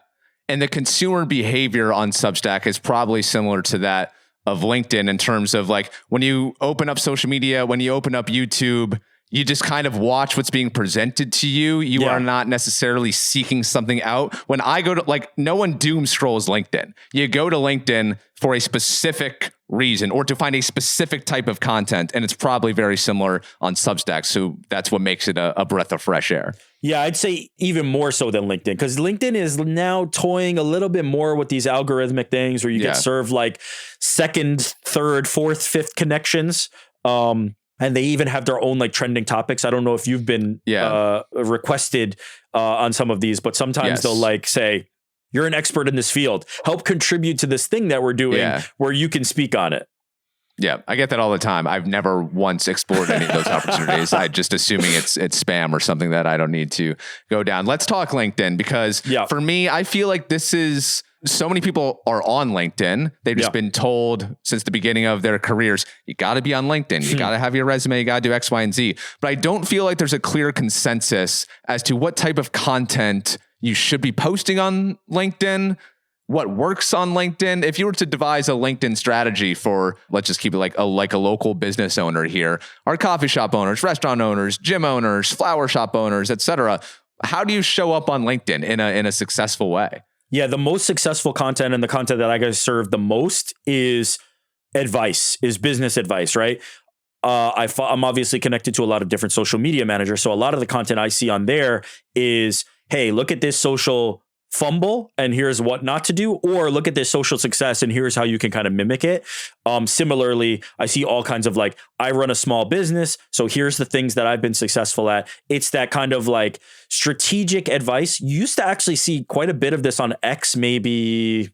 And the consumer behavior on Substack is probably similar to that of LinkedIn in terms of like when you open up social media, when you open up YouTube, you just kind of watch what's being presented to you. You are not necessarily seeking something out. When I go to like, no one doom scrolls LinkedIn. You go to LinkedIn for a specific reason or to find a specific type of content. And it's probably very similar on Substack. So that's what makes it a breath of fresh air. Yeah, I'd say even more so than LinkedIn, because LinkedIn is now toying a little bit more with these algorithmic things where you get served like second, third, fourth, fifth connections. And they even have their own like trending topics. I don't know if you've been requested on some of these, but sometimes they'll like say, you're an expert in this field. Help contribute to this thing that we're doing where you can speak on it. Yeah, I get that all the time. I've never once explored any of those opportunities. I just assuming it's spam or something that I don't need to go down. Let's talk LinkedIn because for me, I feel like this is so many people are on LinkedIn. They've just been told since the beginning of their careers, you got to be on LinkedIn. You got to have your resume. You got to do X, Y, and Z. But I don't feel like there's a clear consensus as to what type of content you should be posting on LinkedIn. What works on LinkedIn? If you were to devise a LinkedIn strategy for, let's just keep it like a local business owner here, our coffee shop owners, restaurant owners, gym owners, flower shop owners, etc. How do you show up on LinkedIn in a successful way? Yeah, the most successful content and the content that I guys serve the most is business advice, right? I'm obviously connected to a lot of different social media managers. So a lot of the content I see on there is, hey, look at this social fumble and here's what not to do, or look at this social success and here's how you can kind of mimic it. Similarly, I see all kinds of like, I run a small business, so here's the things that I've been successful at. It's that kind of like strategic advice. You used to actually see quite a bit of this on X, maybe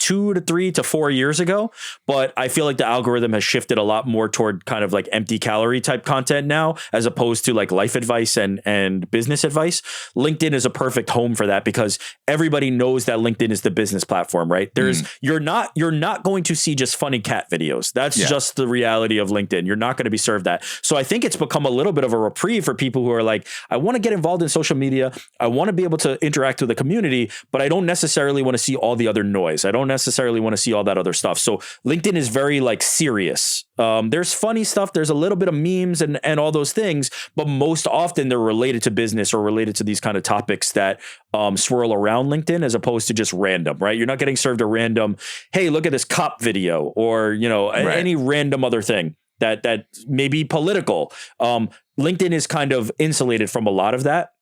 2 to 3 to 4 years ago, but I feel like the algorithm has shifted a lot more toward kind of like empty calorie type content now, as opposed to like life advice and business advice. LinkedIn is a perfect home for that because everybody knows that LinkedIn is the business platform, right? You're not going to see just funny cat videos. That's just the reality of LinkedIn. You're not going to be served that. So I think it's become a little bit of a reprieve for people who are like, I want to get involved in social media. I want to be able to interact with the community, but I don't necessarily want to see all the other noise. I don't necessarily want to see all that other stuff. So LinkedIn is very like serious. There's funny stuff. There's a little bit of memes and all those things, but most often they're related to business or related to these kind of topics that swirl around LinkedIn as opposed to just random, right? You're not getting served a random, hey, look at this cop video or, any random other thing that may be political. LinkedIn is kind of insulated from a lot of that,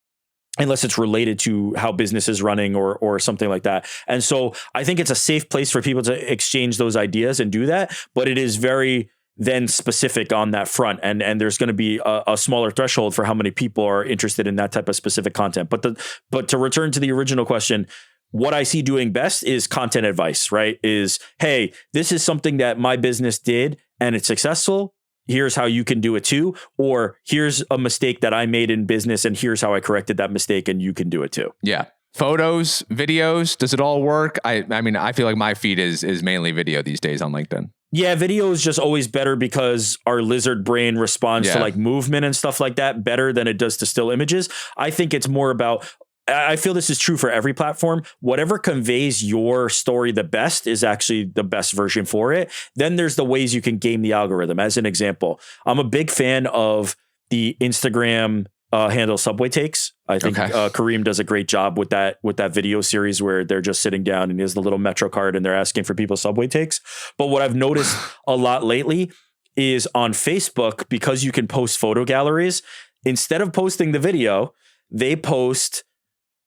unless it's related to how business is running or something like that. And so I think it's a safe place for people to exchange those ideas and do that, but it is very then specific on that front. And there's going to be a smaller threshold for how many people are interested in that type of specific content. But to return to the original question, what I see doing best is content advice, right? Is, hey, this is something that my business did and it's successful. Here's how you can do it too. Or here's a mistake that I made in business and here's how I corrected that mistake and you can do it too. Yeah. Photos, videos, does it all work? I mean, I feel like my feed is mainly video these days on LinkedIn. Yeah, video is just always better because our lizard brain responds to like movement and stuff like that better than it does to still images. I think it's more about, I feel this is true for every platform. Whatever conveys your story the best is actually the best version for it. Then there's the ways you can game the algorithm. As an example, I'm a big fan of the Instagram handle Subway Takes. I think Kareem does a great job with that video series where they're just sitting down and he has the little Metro card and they're asking for people's Subway takes. But what I've noticed a lot lately is on Facebook, because you can post photo galleries, instead of posting the video, they post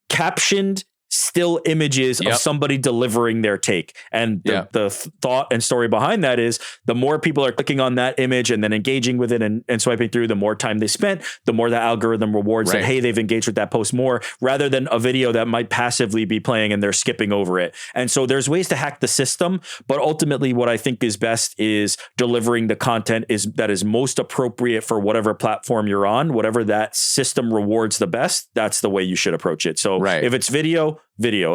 captioned still images of somebody delivering their take. And the thought and story behind that is the more people are clicking on that image and then engaging with it and swiping through, the more time they spent, the more the algorithm rewards that, hey, they've engaged with that post more, rather than a video that might passively be playing and they're skipping over it. And so there's ways to hack the system, but ultimately what I think is best is delivering the content that is most appropriate for whatever platform you're on, whatever that system rewards the best. That's the way you should approach it. So if it's video,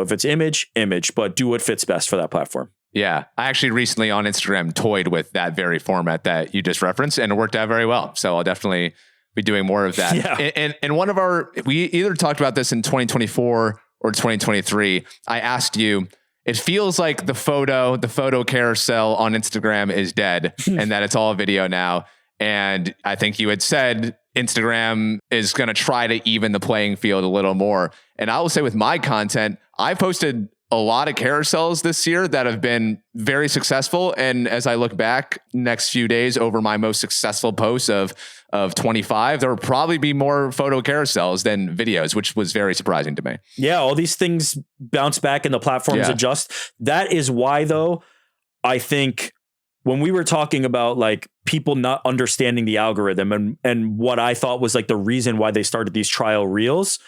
if it's image, but do what fits best for that platform. Yeah. I actually recently on Instagram toyed with that very format that you just referenced and it worked out very well. So I'll definitely be doing more of that. Yeah. And one of we either talked about this in 2024 or 2023. I asked you, it feels like the photo carousel on Instagram is dead and that it's all video now. And I think you had said Instagram is going to try to even the playing field a little more. And I will say with my content, I posted a lot of carousels this year that have been very successful. And as I look back next few days over my most successful posts of 25, there will probably be more photo carousels than videos, which was very surprising to me. Yeah, all these things bounce back and the platforms adjust. That is why, though, I think when we were talking about like people not understanding the algorithm and what I thought was like the reason why they started these trial reels,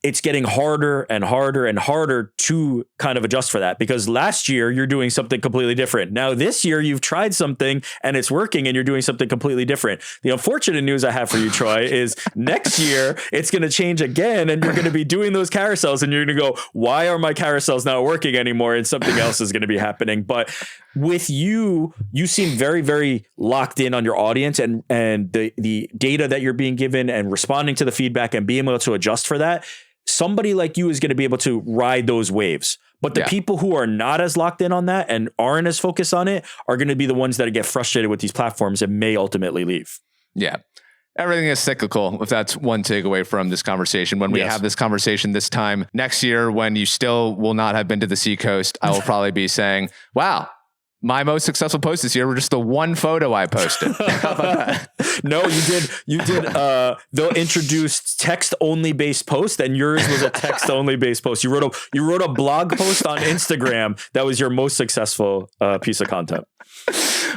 it's getting harder and harder and harder to kind of adjust for that, because last year you're doing something completely different. Now this year you've tried something and it's working and you're doing something completely different. The unfortunate news I have for you, Troy, is next year it's going to change again and you're going to be doing those carousels and you're going to go, why are my carousels not working anymore? And something else is going to be happening. But with you seem very, very locked in on your audience and the data that you're being given and responding to the feedback and being able to adjust for that. Somebody like you is going to be able to ride those waves. But the people who are not as locked in on that and aren't as focused on it are going to be the ones that get frustrated with these platforms and may ultimately leave. Yeah. Everything is cyclical, if that's one takeaway from this conversation. When we have this conversation this time next year, when you still will not have been to the Seacoast, I will probably be saying, wow, my most successful post this year were just the one photo I posted. How about that? No, you did. They'll introduce text only based post, and yours was a text only based post. You wrote a blog post on Instagram that was your most successful piece of content.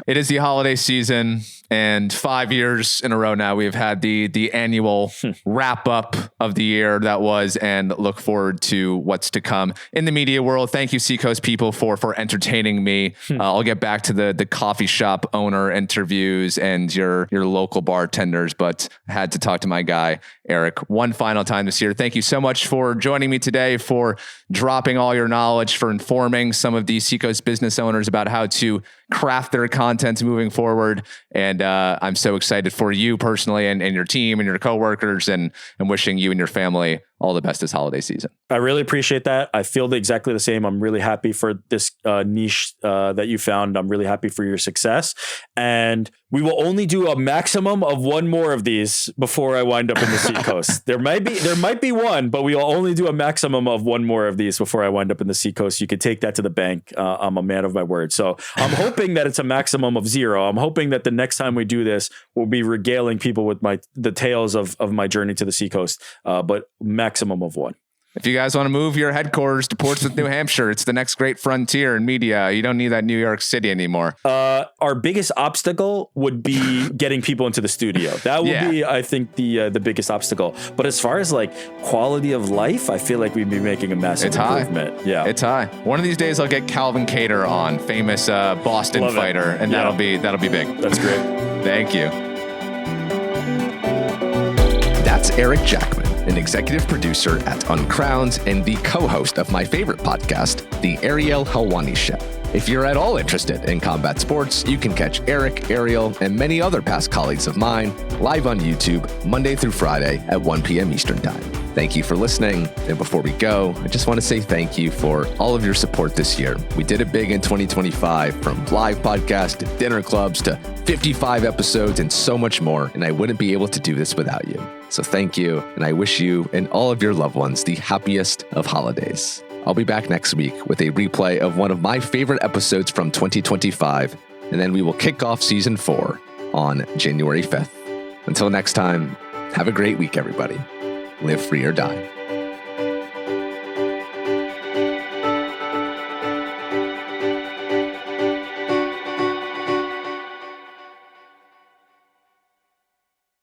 It is the holiday season, and 5 years in a row now we've had the annual wrap up of the year that was, and look forward to what's to come in the media world. Thank you, Seacoast people, for entertaining me. I'll get back to the coffee shop owner interviews and your local bartenders, but I had to talk to my guy Eric one final time this year. Thank you so much for joining me today, for dropping all your knowledge, for informing some of these Seacoast business owners about how to craft their content moving forward. And I'm so excited for you personally and your team and your coworkers, and wishing you and your family all the best this holiday season. I really appreciate that. I feel exactly the same. I'm really happy for this niche that you found. I'm really happy for your success. And we will only do a maximum of one more of these before I wind up in the Seacoast. There might be one, but we will only do a maximum of one more of these before I wind up in the Seacoast. You could take that to the bank. I'm a man of my word. So I'm hoping that it's a maximum of 0. I'm hoping that the next time we do this, we'll be regaling people with the tales of my journey to the Seacoast, but maximum of 1. If you guys want to move your headquarters to Portsmouth, New Hampshire, it's the next great frontier in media. You don't need that New York City anymore. Our biggest obstacle would be getting people into the studio. That would be, I think, the biggest obstacle. But as far as like quality of life, I feel like we'd be making a massive improvement. Yeah, it's high. One of these days, I'll get Calvin Cater on, famous Boston fighter, and that'll be big. That's great. Thank you. That's Eric Jackman, an executive producer at Uncrowned and the co-host of my favorite podcast, The Ariel Helwani Show. If you're at all interested in combat sports, you can catch Eric, Ariel, and many other past colleagues of mine live on YouTube Monday through Friday at 1 p.m. Eastern Time. Thank you for listening. And before we go, I just want to say thank you for all of your support this year. We did it big in 2025, from live podcasts to dinner clubs to 55 episodes and so much more. And I wouldn't be able to do this without you. So thank you. And I wish you and all of your loved ones the happiest of holidays. I'll be back next week with a replay of one of my favorite episodes from 2025. And then we will kick off season 4 on January 5th. Until next time, have a great week, everybody. Live free or die.